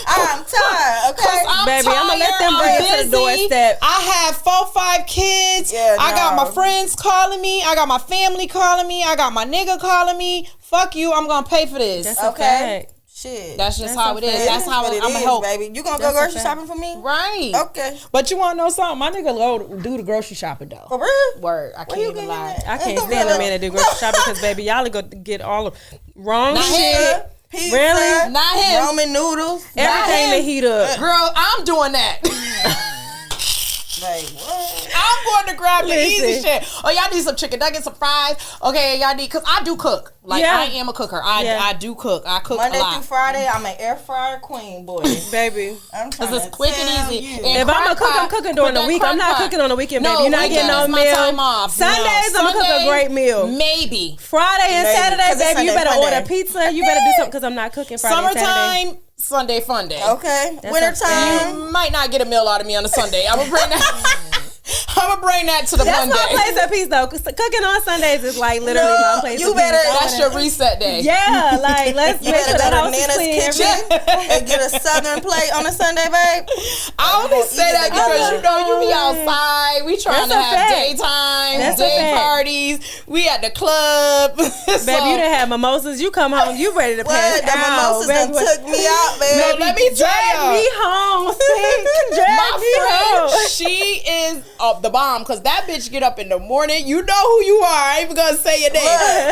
I'm tired. Okay. I'm Baby, I'ma let tired, them bring I'm it to the busy. doorstep. I have 4, 5 kids. Yeah, I got no. my friends calling me. I got my family calling me. I got my nigga calling me. Fuck you. I'm gonna pay for this. That's a Okay. fact. Shit. That's just That's how a it is. fact. That's how what I'm it gonna is, help. baby. You gonna That's go a grocery fact. shopping for me? Right. Okay. But you wanna know something? My nigga go do the grocery shopping though. For real? Word. I Where can't you even getting lie. that? I can't stand a man that do grocery shopping because baby, y'all go get all of wrong Not shit. him. Pizza, Really? Not him. Ramen noodles. Everything him. that heat up. Girl, I'm doing that. Like, what? I'm going to grab the easy shit. Oh, y'all need some chicken nuggets, some fries. Okay, y'all need, because I do cook. Like, I am a cooker. I do cook. I cook Monday a lot. through Friday, I'm an air fryer queen, boy. Baby. Because it's quick and easy. And if I'm a cook, I'm cooking during the week. I'm not cooking on the weekend, baby. You're not getting no meal. Time off. Sundays, I'm going to cook a great meal. Maybe. Friday and Saturday, baby, you better order pizza. You better do something because I'm not cooking Friday and Saturday. Summertime, Sunday fun day. Okay. Wintertime. You might not get a meal out of me on a Sunday. I'm going to bring that. I'm gonna bring that to the Monday. That's my place of peace, though. Cause cooking on Sundays is like literally my place of peace. That's your reset day. Yeah, like let's make sure the house is clean. And get a southern plate on a Sunday, babe. I only say that because you know you be outside. We trying to have daytime, day parties. We at the club. Baby, you done had mimosas. You come home, you ready to pass out. The mimosas done took me out, baby. Let me drag me home. My friend, she is the bomb, because that bitch get up in the morning. You know who you are. I ain't even gonna say your name.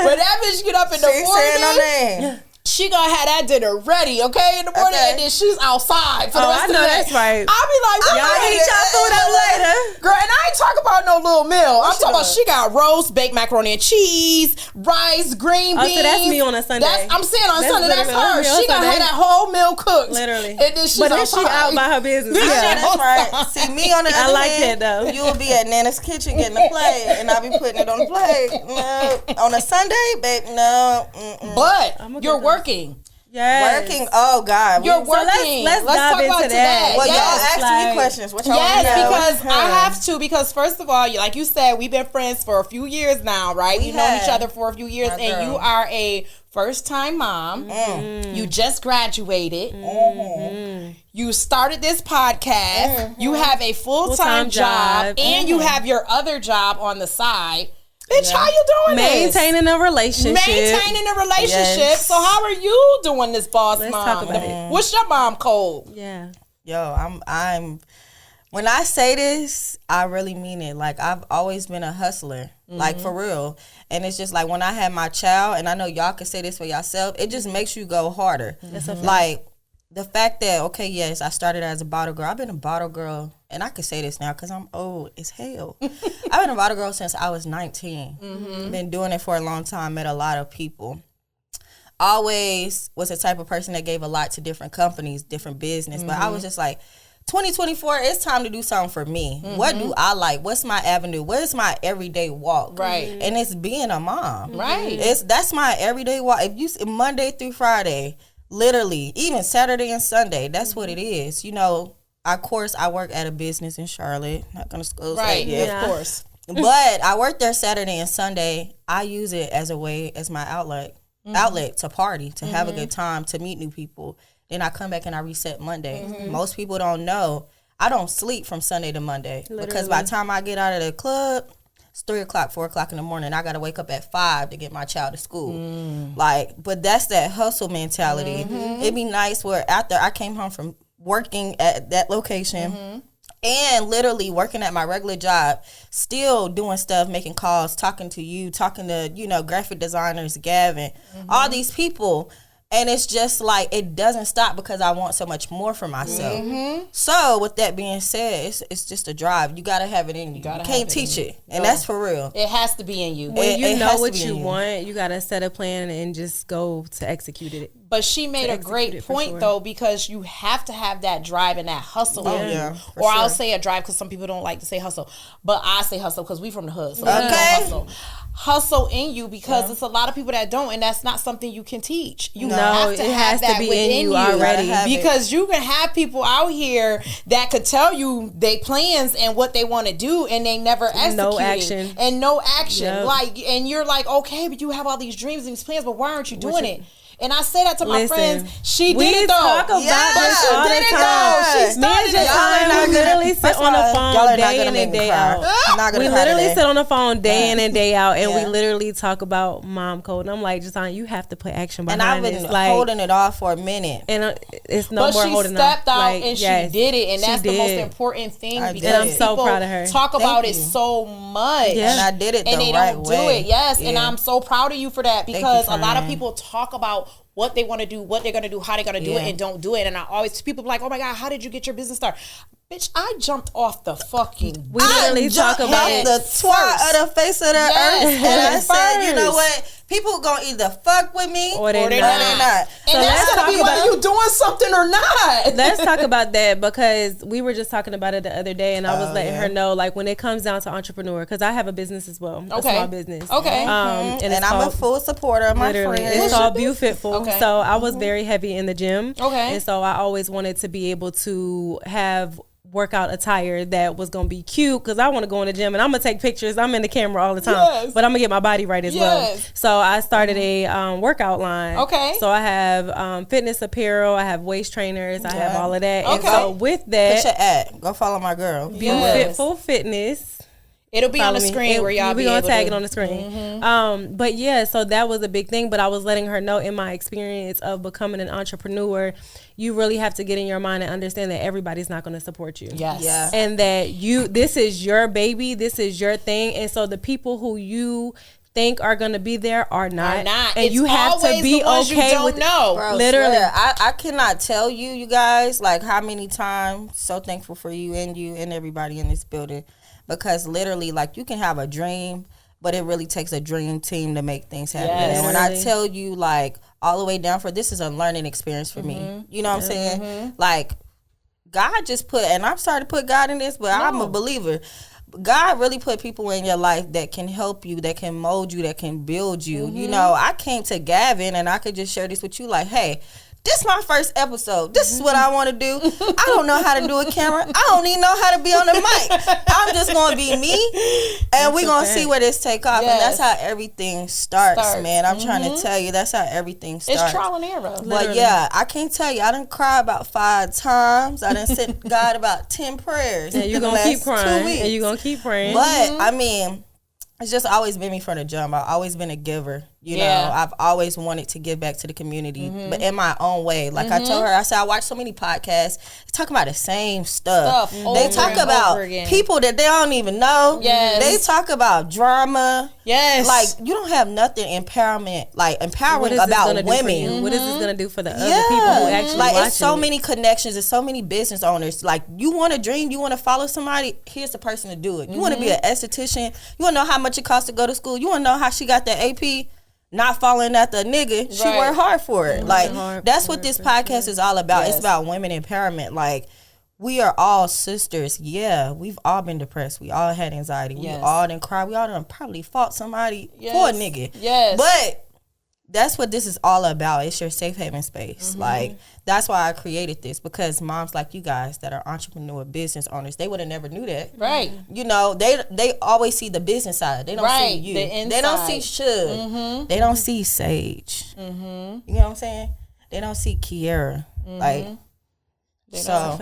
But that bitch get up in the morning. She gonna have that dinner ready, okay, in the morning, and then she's outside for the rest of the day. That's right. I'll be like, y'all heat y'all food up later. Girl, and I ain't talking about no little meal. I'm talking about she got roast, baked macaroni and cheese, rice, green beans. So that's me on a Sunday. I'm saying on Sunday, that's her. She gonna have that whole meal cooked. Literally. And then she's she out by her business. Yeah, that's right. See, me on the other hand, that though. You'll be at Nana's kitchen getting a plate, and I'll be putting it on the plate. No. On a Sunday, babe, no. But you're working. Yes. Working. Oh God, you're working. Let's talk dive about into that. Well, y'all ask me questions. What y'all want to know? Because I have to. Because first of all, like you said, we've been friends for a few years now, right? We've known each other for a few years, and you are a first-time mom. You just graduated. You started this podcast. You have a full-time job, and you have your other job on the side. Bitch, how you doing Maintaining a relationship. Yes. So how are you doing this, boss mom? Talk about it. What's your mom code? Yeah. Yo, I'm when I say this, I really mean it. Like, I've always been a hustler. Like, for real. And it's just like when I had my child, and I know y'all can say this for yourself, it just makes you go harder. Like, the fact that, okay, yes, I started as a bottle girl. I've been a bottle girl, and I can say this now because I'm old as hell. I've been a bottle girl since I was 19. Been doing it for a long time, met a lot of people. Always was the type of person that gave a lot to different companies, different business. But I was just like, 2024, it's time to do something for me. What do I like? What's my avenue? What is my everyday walk? Right. And it's being a mom. Right. That's my everyday walk. If you Monday through Friday, literally, even Saturday and Sunday, that's what it is. You know, of course, I work at a business in Charlotte. Not going to disclose that yet. Of course. But I work there Saturday and Sunday. I use it as a way, as my outlet to party, to have a good time, to meet new people. Then I come back and I reset Monday. Most people don't know. I don't sleep from Sunday to Monday. Literally. Because by the time I get out of the club, it's 3 o'clock, 4 o'clock in the morning. I got to wake up at 5 to get my child to school. But that's that hustle mentality. It'd be nice where after I came home from working at that location and literally working at my regular job, still doing stuff, making calls, talking to you, talking to, graphic designers, Gavin, all these people. And it's just like, it doesn't stop because I want so much more for myself. So with that being said, it's just a drive. You got to have it in you. You can't teach it. And that's for real. It has to be in you. When you know what you want, you got to set a plan and just go to execute it. But she made a great point, though, because you have to have that drive and that hustle in you. Or I'll say a drive because some people don't like to say hustle. But I say hustle because we from the hood. So hustle in you because it's a lot of people that don't, and that's not something you can teach. You have to have that within you already. Because you can have people out here that could tell you they plans and what they want to do, and they never execute no action. And no action. Like, and you're like, okay, but you have all these dreams and these plans, but why aren't you doing it? And I say that to my friends. She did it though. Talk about this all the time. She started it. We literally sit on the phone day in and day out. We literally sit on the phone day in and day out, and we literally talk about mom code. And I'm like, Jason, you have to put action behind it. And I've been holding it off for a minute. And it's no more holding But on. she stepped out and she did it, and that's the most important thing. Because I'm so proud of her. Talk about it so much, and I did it the right way. And they don't do it. Yes, and I'm so proud of you for that, because a lot of people talk about what they want to do, what they're going to do, how they're going to do it, and don't do it. And I always, people be like, oh my God, how did you get your business started? Bitch, I jumped off the fucking. We literally talk about it. The twat of the face of the earth, and I said, you know what? People gonna either fuck with me or they're not. So and that's gonna be whether you doing something or not. Let's talk about that, because we were just talking about it the other day, and I was letting her know, like, when it comes down to entrepreneur, because I have a business as well, a small business. Okay. And I'm a full supporter of my friend. It's called Beautiful. Okay. So I was very heavy in the gym. Okay. And so I always wanted to be able to have workout attire that was gonna be cute, because I want to go in the gym and I'm gonna take pictures. I'm in the camera all the time, but I'm gonna get my body right as well. So I started a workout line. Okay. So I have fitness apparel, I have waist trainers, I have all of that. Okay. And so with that, put your ad. Go follow my girl. Beautiful Fitness. It'll be on the screen where y'all be gonna tag it on the screen. But yeah, so that was a big thing. But I was letting her know, in my experience of becoming an entrepreneur, you really have to get in your mind and understand that everybody's not going to support you. Yes. Yeah. And that this is your baby, this is your thing, and so the people who you think are going to be there are not. And it's you have to be okay with know. Bro, literally. I cannot tell you guys, like, how many times, so thankful for you and everybody in this building. Because literally, like, you can have a dream, but it really takes a dream team to make things happen. Yes. And when I tell you, like, all the way down this is a learning experience for me. You know what I'm saying? Like, God just put, and I'm sorry to put God in this, but I'm a believer. God really put people in your life that can help you, that can mold you, that can build you. You know, I came to Gavin, and I could just share this with you, like, hey, this is my first episode. This is what I want to do. I don't know how to do a camera. I don't even know how to be on the mic. I'm just going to be me, and we're going to see where this take off. Yes. And that's how everything starts, man. I'm trying to tell you, that's how everything starts. It's trial and error. But yeah, I can't tell you. I done cried about 5 times. I done sent God about 10 prayers. And you're going to keep crying. And you're going to keep praying. But, I mean, it's just always been me from the jump. I've always been a giver. You know, I've always wanted to give back to the community, but in my own way. Like I told her, I said, I watch so many podcasts. They talk about the same stuff. They talk about people that they don't even know. Yes. They talk about drama. Yes. Like, you don't have nothing empowering about women. What is this going to do for the other people who actually watching it's so many connections. There's so many business owners. Like, you want to dream, you want to follow somebody, here's the person to do it. You want to be an esthetician. You want to know how much it costs to go to school. You want to know how she got that AP. Not following at the nigga, she worked hard for it. Like, that's what this podcast is all about. It's about women empowerment. Like, we are all sisters. Yeah, we've all been depressed. We all had anxiety. We all done cry. We all done probably fought somebody for a nigga. Yes. But that's what this is all about. It's your safe haven space. Like, that's why I created this, because moms like you guys that are entrepreneur business owners, they would have never knew that. Right. You know, they always see the business side. They don't see you. They don't see Suge. They don't see Sage. You know what I'm saying? They don't see Kiera. Like, so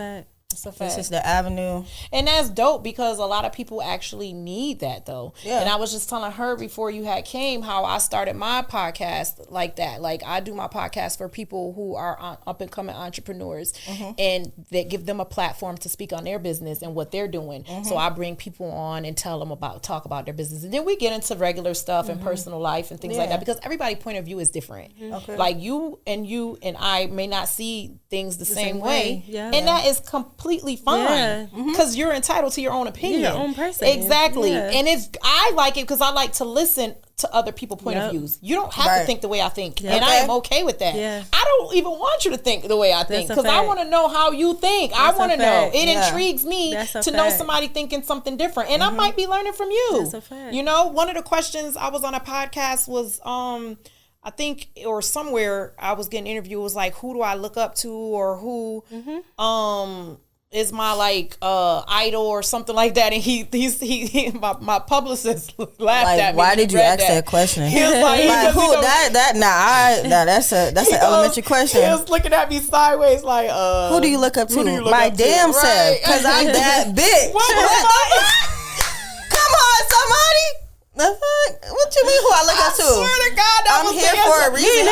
it's a fact. This is the avenue. And that's dope, because a lot of people actually need that, though. Yeah. And I was just telling her before you had came how I started my podcast like that. Like, I do my podcast for people who are up and coming entrepreneurs, and that give them a platform to speak on their business and what they're doing. So I bring people on and talk about their business. And then we get into regular stuff and personal life and things like that, because everybody's point of view is different. Like, you and I may not see things the same way. Yeah. And that is completely fine, because you're entitled to your own opinion. You're your own person. Exactly. And I like it because I like to listen to other people's point of views. You don't have to think the way I think, and I am okay with that. I don't even want you to think the way I think, because I want to know how you think. I want to know. It intrigues me to know somebody thinking something different, and I might be learning from you. That's a fact. You know, one of the questions I was on a podcast was I think, or somewhere I was getting interviewed, was like, who do I look up to, or who is my like idol or something like that, and he my publicist laughed at me. Why did you ask that question? He was like who that's an elementary question. He was looking at me sideways like, who do you look up to? My damn self, because I'm that bitch. Come on, somebody. The fuck? What you mean who I look up to? I swear to God, I'm here for a reason.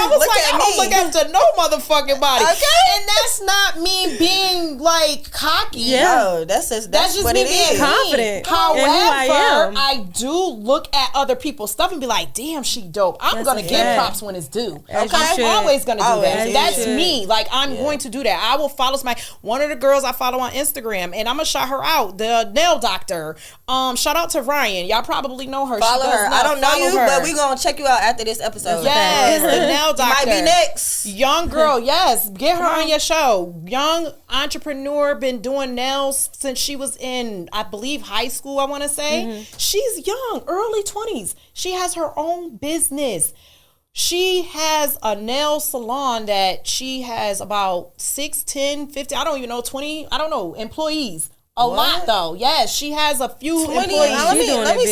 I was like, I don't look after no motherfucking body. Okay. And that's not me being like cocky. Yeah. No, that's just what me it is. Being confident. However, I do look at other people's stuff and be like, damn, she dope. I'm going to give props when it's due. Okay. I'm always going to do that. That's me. Like, I'm going to do that. I will follow one of the girls I follow on Instagram, and I'm going to shout her out, the nail doctor. Shout out to Ryan. Y'all probably know her. Follow her. I don't know you, but we're going to check you out after this episode. Yes, the nail doctor. Might be next. Young girl, yes. Get her on your show. Young entrepreneur, been doing nails since she was in, I believe, high school, I want to say. She's young, early 20s. She has her own business. She has a nail salon that she has about 6, 10, 50, I don't even know, 20, I don't know, employees. A lot though. Yes, she has a few employees. Let me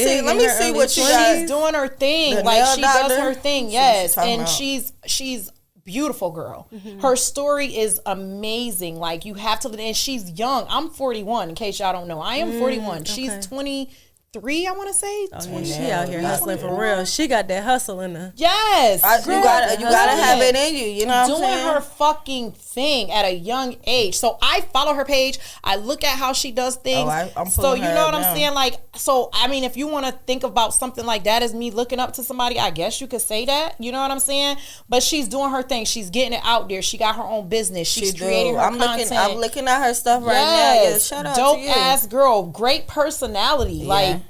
see what she does. She's doing her thing. Like she does her thing. Yes, and she's beautiful girl. Her story is amazing. Like you have to, and she's young. I'm 41. In case y'all don't know, I am 41. Okay. She's 23, I want to say. Oh, yeah, she out here hustling for real. She got that hustle in her. Yes, you gotta have it in you. You know, doing her fucking thing at a young age. So I follow her page. I look at how she does things. I'm so you know what I'm saying? Like, so I mean, if you want to think about something like that as me looking up to somebody, I guess you could say that. You know what I'm saying? But she's doing her thing. She's getting it out there. She got her own business. She's creating her content. I'm looking at her stuff right now. Yeah, shout out dope to you. Ass girl, great personality. Like.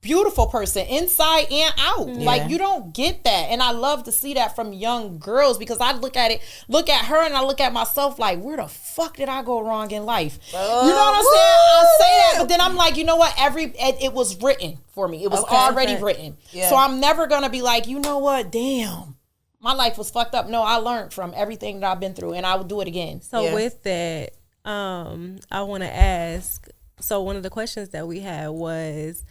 Beautiful person inside and out. Like you don't get that, and I love to see that from young girls because I look at her and I look at myself like, where the fuck did I go wrong in life? You know what I'm saying? I say that, but then I'm like, you know what? It was written for me. It was already written. Yeah. So I'm never gonna be like, you know what? Damn, my life was fucked up. No, I learned from everything that I've been through, and I will do it again. So with that, I want to ask. So one of the questions that we had was,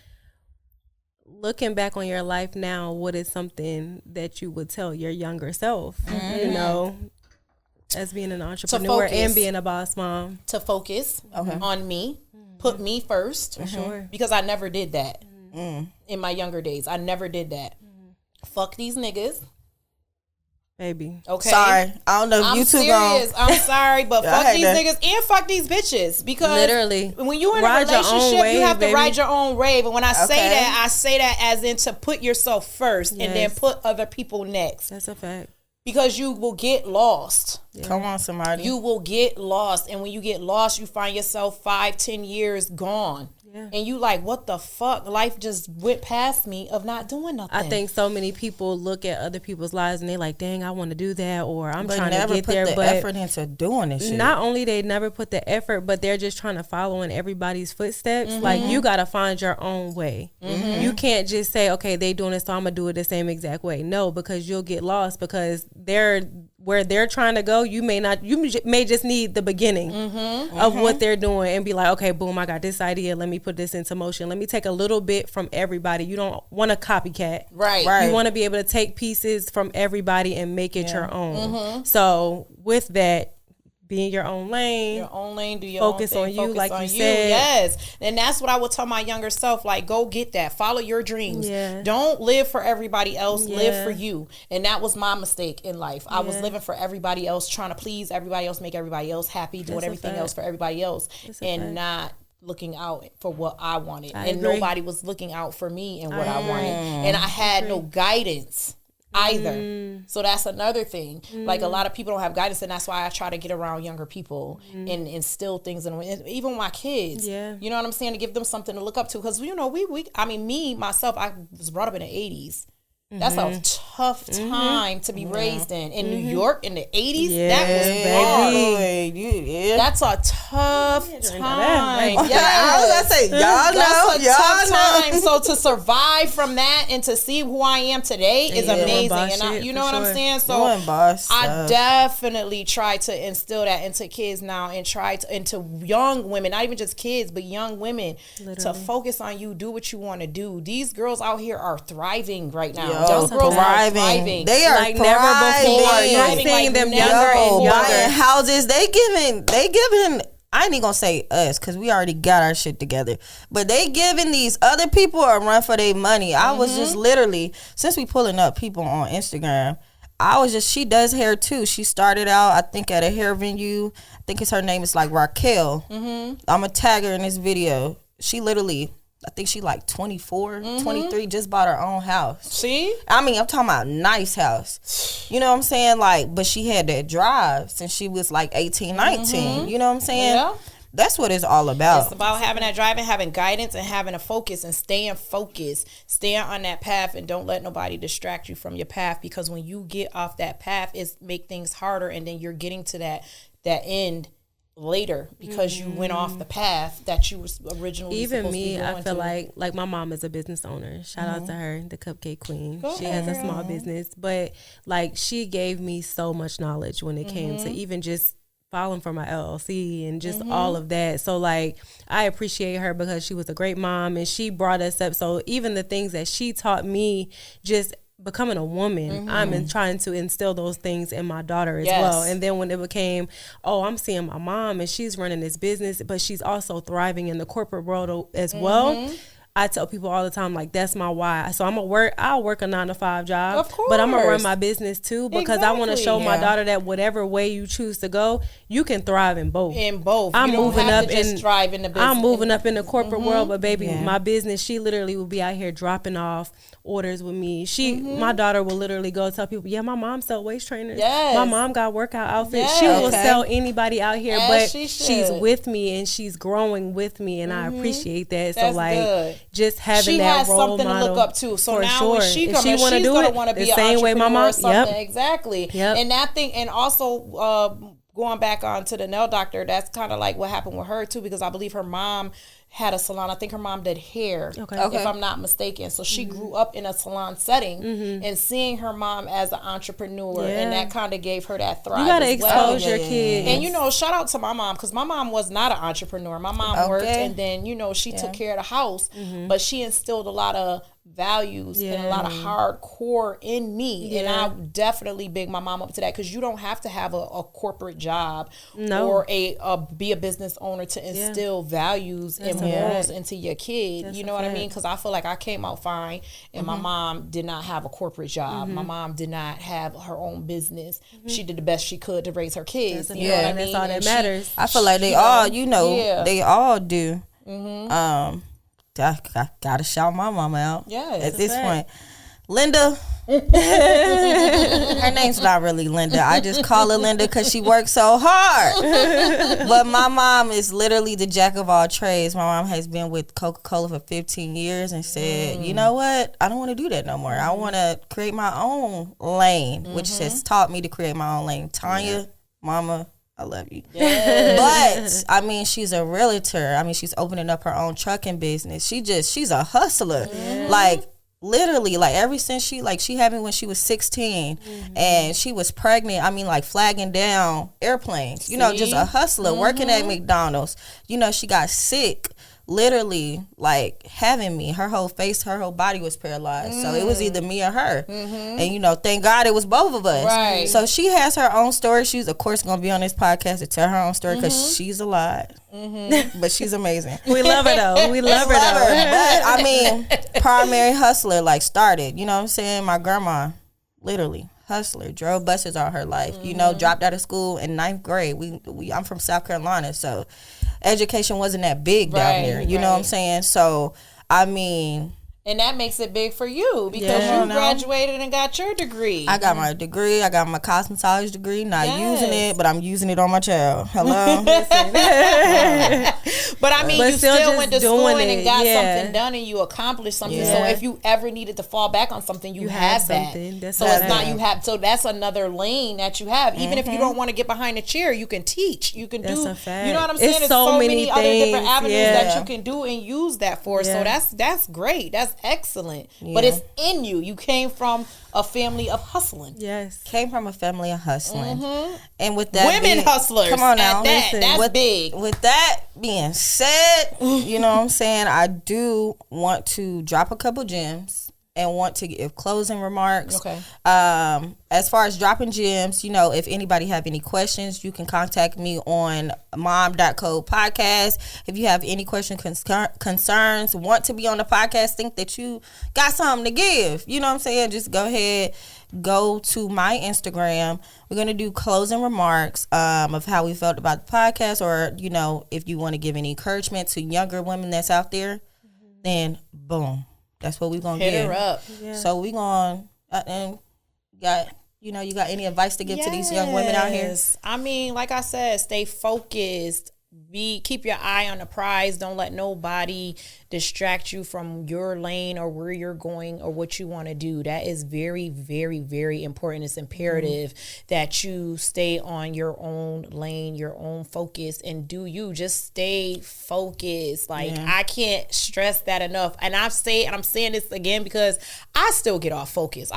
looking back on your life now, what is something that you would tell your younger self, you know, as being an entrepreneur and being a boss mom? To focus on me, put me first. For sure. Because I never did that in my younger days. I never did that. Fuck these niggas. Baby. Okay. Sorry. I don't know if you two serious. I'm sorry, but fuck these niggas and fuck these bitches. Because literally, when you're in a relationship, you have to ride your own wave. And when I say that, I say that as in to put yourself first and then put other people next. That's a fact. Because you will get lost. Yeah. Come on, somebody. You will get lost. And when you get lost, you find yourself 5-10 years gone. Yeah. And you like, what the fuck? Life just went past me of not doing nothing. I think so many people look at other people's lives and they like, dang, I want to do that, or I'm trying to get there. But effort into doing this shit. Not only they never put the effort, but they're just trying to follow in everybody's footsteps. Like you got to find your own way. You can't just say, okay, they doing it, so I'm gonna do it the same exact way. No, because you'll get lost because where they're trying to go, you may just need the beginning of what they're doing and be like, okay, boom, I got this idea. Let me put this into motion. Let me take a little bit from everybody. You don't want to copycat. Right. You want to be able to take pieces from everybody and make it your own. So with that, be in your own lane. Do your focus own thing. On you, like you said. Yes. And that's what I would tell my younger self. Like, go get that. Follow your dreams. Yeah. Don't live for everybody else. Yeah. Live for you. And that was my mistake in life. I was living for everybody else, trying to please everybody else, make everybody else happy, doing everything else for everybody else, and not looking out for what I wanted. And agree. Nobody was looking out for me and what I wanted. And I had no guidance either. So that's another thing. Like a lot of people don't have guidance, and that's why I try to get around younger people and instill things in them. Even my kids, you know what I'm saying, to give them something to look up to. Because you know, me myself, I was brought up in the 80s. That's a tough time to be raised in New York in the 80s. That was hard. That's a tough time. I was gonna say, y'all know. Time. So to survive from that and to see who I am today is amazing. And you know what I'm saying? So I definitely try to instill that into kids now, and try to into young women, not even just kids, but young women, to focus on you, do what you want to do. These girls out here are thriving right now. Young girls are thriving. They are like never before. You're seeing them younger and younger. Buying houses. They giving. I ain't even gonna say us because we already got our shit together. But they giving these other people a run for their money. I was just literally, since we pulling up people on Instagram, she does hair too. She started out, I think, at a hair venue. I think her name is like Raquel. I'm going to tag her in this video. She literally, I think she like 24, 23, just bought her own house. See? I mean, I'm talking about nice house. You know what I'm saying? Like, but she had that drive since she was like 18, 19. You know what I'm saying? Yeah. That's what it's all about. It's about having that drive and having guidance and having a focus and staying focused. Staying on that path and don't let nobody distract you from your path, because when you get off that path, it make things harder, and then you're getting to that end later because you went off the path that you was originally even supposed me to be going I feel to. like my mom is a business owner. Shout out to her, the Cupcake Queen. She has a small business, but like she gave me so much knowledge when it came to even just filing for my LLC and just all of that. So like I appreciate her because she was a great mom and she brought us up. So even the things that she taught me, just becoming a woman, I'm trying to instill those things in my daughter as well. And then when it became, I'm seeing my mom and she's running this business, but she's also thriving in the corporate world as well. I tell people all the time, like, that's my why. So I'll work a 9-to-5 job, of course, but I'm gonna run my business too, because I want to show my daughter that whatever way you choose to go, you can thrive in both. I'm moving up and thrive in the business. I'm moving up in the corporate world, but baby, my business, she literally will be out here dropping off orders with me. My daughter will literally go tell people, my mom sell waist trainers. My mom got workout outfits. She will sell anybody out here, but she's with me and she's growing with me, and I appreciate that. That's so like. Good. Just having that role model. She has something to look up to. So now when she comes, she's going to want to be the same way my mom. Exactly. And that thing, and also going back on to the nail doctor, that's kind of like what happened with her too, because I believe her mom had a salon. I think her mom did hair, if I'm not mistaken. So she grew up in a salon setting, and seeing her mom as an entrepreneur, and that kind of gave her that thrive. You got to expose your kids. And shout out to my mom, because my mom was not an entrepreneur. My mom worked, and then she took care of the house, but she instilled a lot of values and a lot of hardcore in me, and I definitely big my mom up to that, because you don't have to have a corporate job or be a business owner to instill values and morals into your kid. That's what I mean? Because I feel like I came out fine, and my mom did not have a corporate job. My mom did not have her own business. She did the best she could to raise her kids. That's what I mean? That's all that matters. I feel like they all, they all do. I gotta shout my mama out. At this point, Linda. Her name's not really Linda. I just call her Linda because she works so hard. But my mom is literally the jack of all trades. My mom has been with Coca-Cola for 15 years and said, you know what? I don't want to do that no more. I want to create my own lane, which has taught me to create my own lane. Tanya, mama, I love you. But I mean, she's a realtor. I mean, she's opening up her own trucking business. She's a hustler. Like literally, like ever since she had me when she was 16 and she was pregnant. I mean, like flagging down airplanes, just a hustler working at McDonald's. She got sick. Literally, like having me, her whole face, her whole body was paralyzed. So it was either me or her. And thank God it was both of us. Right. So she has her own story. She's of course gonna be on this podcast to tell her own story because she's a lot. But she's amazing. We love her though. We love her though. But I mean, primary hustler, like started. You know what I'm saying? My grandma, literally. Hustler, drove buses all her life. Dropped out of school in 9th grade. I'm from South Carolina, so education wasn't that big down here. You know what I'm saying? So I mean, and that makes it big for you because you graduated and got your degree. I got my degree. I got my cosmetology degree. Not using it, but I'm using it on my child. Hello. But I mean, you still went to school and got something done and you accomplished something. So if you ever needed to fall back on something, you have something. So it's not you have. So that's another lane that you have. Even if you don't want to get behind a chair, you can teach. You can do. You know what I'm saying? There's so many other different avenues that you can do and use that for. So that's great. That's excellent. But it's in you. You came from a family of hustling. Yes. Came from a family of hustling. And with that women hustlers. Come on now. That's big. With that being said, you know what I'm saying? I do want to drop a couple gems. and want to give closing remarks. Okay. As far as dropping gems, you know, if anybody have any questions, you can contact me on mom.code podcast. If you have any questions, concerns, want to be on the podcast, think that you got something to give, you know what I'm saying? Just go ahead, go to my Instagram. We're going to do closing remarks of how we felt about the podcast, or, you know, if you want to give any encouragement to younger women that's out there, then boom. That's what we're going to hit her up. Yeah. So we're going and you got any advice to give to these young women out here? I mean, like I said, stay focused. Keep your eye on the prize. Don't let nobody distract you from your lane or where you're going or what you want to do. That is very, very, very important. It's imperative that you stay on your own lane, your own focus, and do you. Just stay focused. Like, I can't stress that enough. And I'm saying this again because I still get off focus.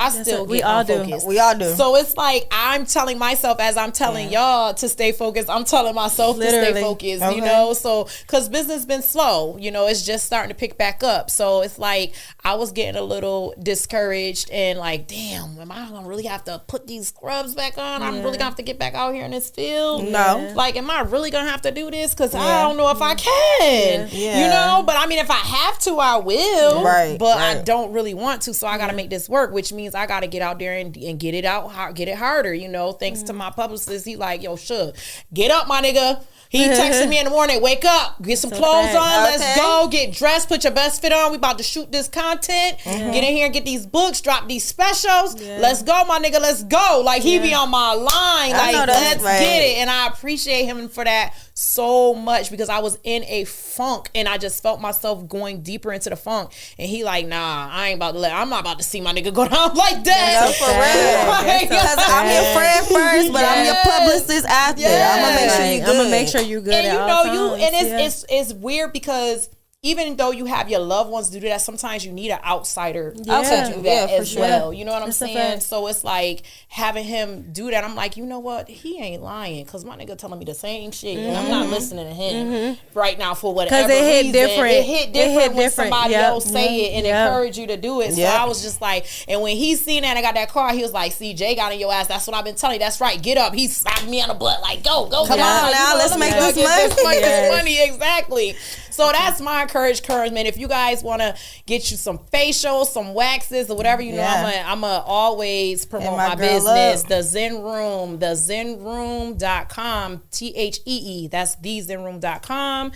We all do. So it's like I'm telling myself as I'm telling y'all to stay focused. I'm telling myself to stay focused, you know? So, because business been slow, you know, it's just starting to pick back up. So it's like I was getting a little discouraged and like, damn, am I gonna really have to put these scrubs back on? I'm really gonna have to get back out here in this field. No, like, am I really gonna have to do this? Because I don't know if I can. You know, but I mean, if I have to, I will. But I don't really want to, so I gotta make this work, which means I gotta get out there and get it out, get it harder. You know, thanks to my publicist, he like, yo, Suge, get up, my nigga. He texted me in the morning, wake up, get some clothes on, let's go, get dressed, put your best fit on. We about to shoot this content. Get in here and get these books, drop these specials. Let's go, my nigga, let's go. Like, he be on my line. Like, let's get it. And I appreciate him for that so much, because I was in a funk and I just felt myself going deeper into the funk. And he like, nah, I'm not about to see my nigga go down like that. No, for real. Because I'm your friend first, but I'm your publicist after. I'm gonna make sure you good. And you know, it's weird because even though you have your loved ones do that, sometimes you need an outsider to do that as well. You know what I'm saying? So it's like having him do that. I'm like, you know what? He ain't lying, because my nigga telling me the same shit. And I'm not listening to him right now for whatever reason. It hit different when somebody else say it and encourage you to do it. So I was just like, and when he seen that and I got that car, he was like, CJ got in your ass. That's what I've been telling you. That's right. Get up. He slapped me on the butt like, go. Come on now. Let's make this money. Exactly. So that's my encouragement. If you guys want to get you some facials, some waxes, or whatever, you know, I'm going to always promote my business. The Zen Room, thezenroom.com, THEE. That's thezenroom.com.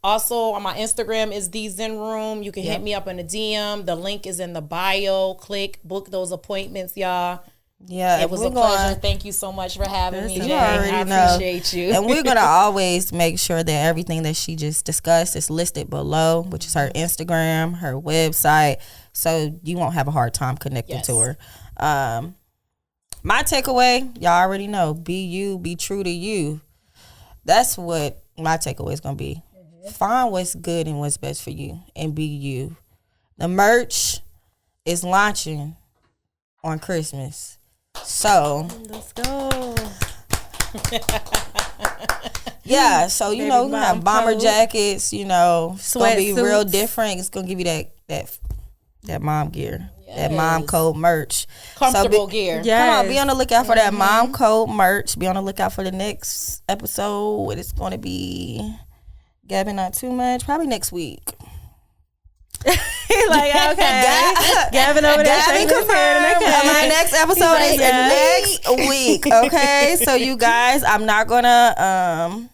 Also, on my Instagram is The Zen Room. You can hit me up in the DM. The link is in the bio. Click, book those appointments, y'all. Yeah, it was a pleasure. Thank you so much for having me, Jay. I appreciate you. And we're going to always make sure that everything that she just discussed is listed below, which is her Instagram, her website, so you won't have a hard time connecting to her. My takeaway, y'all already know, be you, be true to you. That's what my takeaway is going to be. Find what's good and what's best for you and be you. The merch is launching on Christmas. So let's go. Yeah, so you know, we're gonna have bomber jackets, you know, it's gonna be real different. It's gonna give you that mom gear. That mom code merch. Comfortable gear. Come on, be on the lookout for that mom code merch. Be on the lookout for the next episode. What it's gonna be. Gabbing not too much. Probably next week. Like, okay. Gavin over there. Gavin confirmed. My next episode is next week. Okay, so you guys, I'm not gonna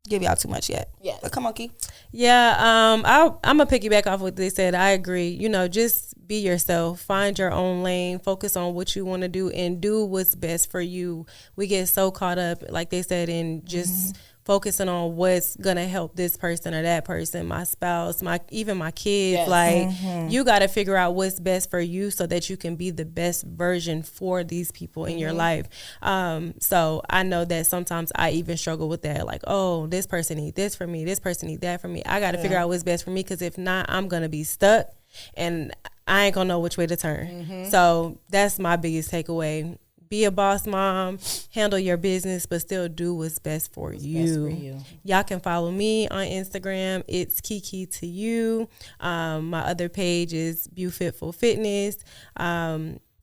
give y'all too much yet. Yeah, but come on, Key. Yeah, I'm gonna piggyback off what they said. I agree. You know, just be yourself. Find your own lane. Focus on what you want to do and do what's best for you. We get so caught up, like they said, in just focusing on what's gonna help this person or that person, my spouse, even my kids. Yes. Like you got to figure out what's best for you so that you can be the best version for these people in your life. So I know that sometimes I even struggle with that. Like, oh, this person need this for me. This person need that for me. I got to figure out what's best for me, because if not, I'm gonna be stuck and I ain't gonna know which way to turn. So that's my biggest takeaway. be a boss mom, handle your business, but still do what's best for you. Y'all can follow me on Instagram. It's Kiki to you. My other page is Beautiful Fitness.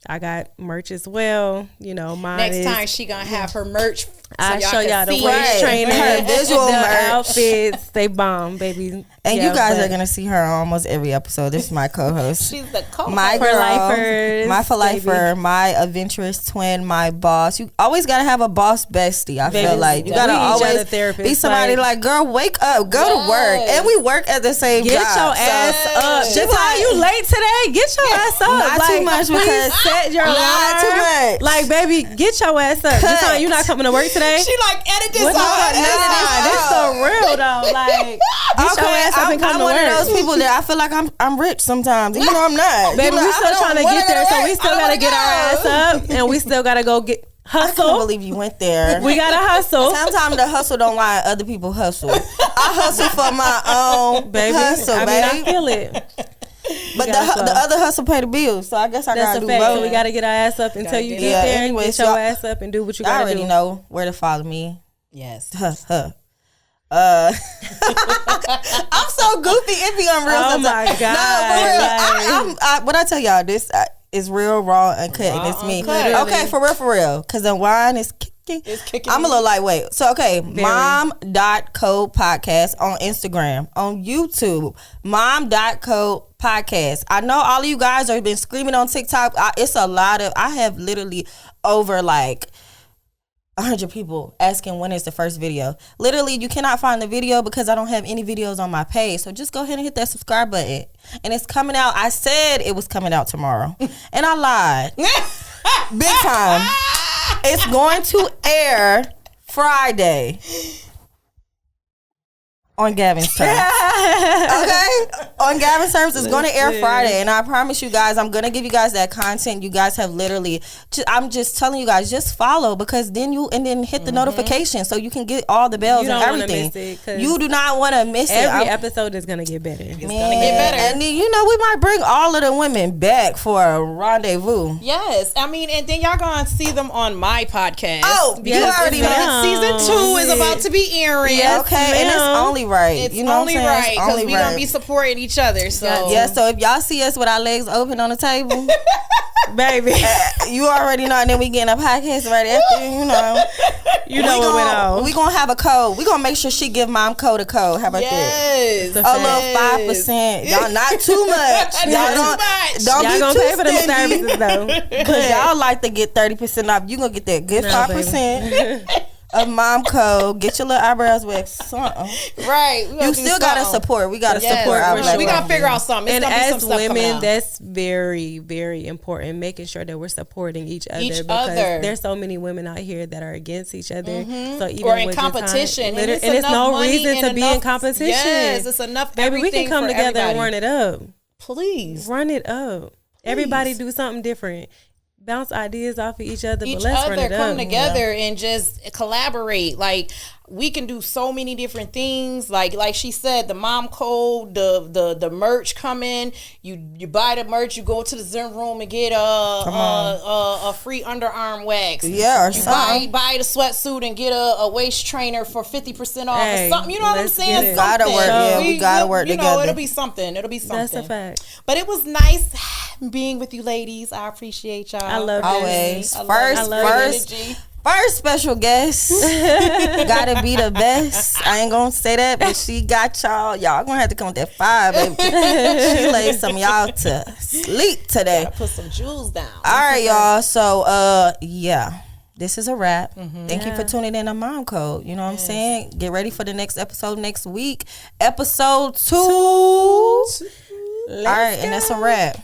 I got merch as well. You know, mine next time she gonna have her merch. So I show y'all the waist trainer, her visual merch outfits. They bomb, baby. And you guys are gonna see her on almost every episode. This is my co-host. She's the co-host. My girl, my for lifer, my adventurous twin, my boss. You always gotta have a boss bestie. I feel like you gotta always be somebody like, girl, wake up, go to work, and we work at the same job. Get your ass up. Just how you late today? Get your ass up. Not too much because set your alarm. Too much. Like, baby, get your ass up. Just how you not coming to work today? She like edit this. This so real though. Like, get your ass up and come to work. I'm one of those people that I feel like I'm rich sometimes. You know I'm not. Baby, we still trying to get there, so we still gotta get our ass up, and we still gotta go get hustle. I can't believe you went there. We gotta hustle. Sometimes the hustle don't lie. Other people hustle. I hustle for my own hustle, I feel it. But the other hustle pay the bills, so I guess I gotta do both. So we gotta get our ass up until you get there. Anyway, get your ass up and do what you gotta do. I already know where to follow me. Yes. I'm so goofy. It be unreal. Oh my god! No, what I tell y'all, this is real, raw, uncut, and it's me. Okay, for real. Because the wine is kicking. It's kicking. I'm a little lightweight. So mom.co podcast on Instagram, on YouTube, mom.co podcast. I know all of you guys have been screaming on TikTok. It's a lot of. I have literally over like 100 people asking when is the first video. Literally, you cannot find the video because I don't have any videos on my page. So just go ahead and hit that subscribe button. And it's coming out. I said it was coming out tomorrow. And I lied. Big time. It's going to air Friday. On Gavin's terms. Okay? On Gavin's terms, it's going to air Friday. And I promise you guys, I'm going to give you guys that content. You guys have literally, I'm just telling you guys, just follow because then hit the notification so you can get all the bells and everything. You do not want to miss it. Every episode is going to get better. It's going to get better. And then, we might bring all of the women back for a rendezvous. Yes. I mean, and then y'all going to see them on my podcast. Oh, you already know. Season 2 is about to be airing. Yes, okay. And it's only right. It's only right because we're going to be supporting each other. So so if y'all see us with our legs open on the table, baby, you already know. And then we getting a podcast right after, you know what went on. We going to have a code. We going to make sure she give Mom code a code. How about that? A little 5%. Y'all not too much. Y'all don't be gonna too pay for them services though. Because y'all like to get 30% off. You going to get that good 5%. Of Mom code, get your little eyebrows waxed, something. Right, you still gotta support. We gotta support our black. We gotta figure out something. And as women, that's very, very important. Making sure that we're supporting each other because there's so many women out here that are against each other. So even or in competition, and it's no reason to be in competition. Yes, it's enough. Baby, we can come together and run it up. Please run it up. Everybody do something different. Bounce ideas off of each other, but let's run it up. Come together and just collaborate. Like we can do so many different things. Like she said, the mom code, the merch coming. You buy the merch, you go to the Zen room and get a free underarm wax. Yeah, or you something. Buy the sweatsuit and get a waist trainer for 50% off or something. You know what I'm saying? We gotta work. Yeah, we gotta work together. It'll be something. That's a fact. But it was nice being with you ladies. I appreciate y'all. I love always. First special guest. Gotta be the best. I ain't gonna say that, but she got y'all. Y'all gonna have to come with that 5, baby. She laid some of y'all to sleep today. Gotta put some jewels down. All right, y'all. So, this is a wrap. Thank you for tuning in to Mom Code. You know what I'm saying? Get ready for the next episode next week. Episode 2. All right, and that's a wrap.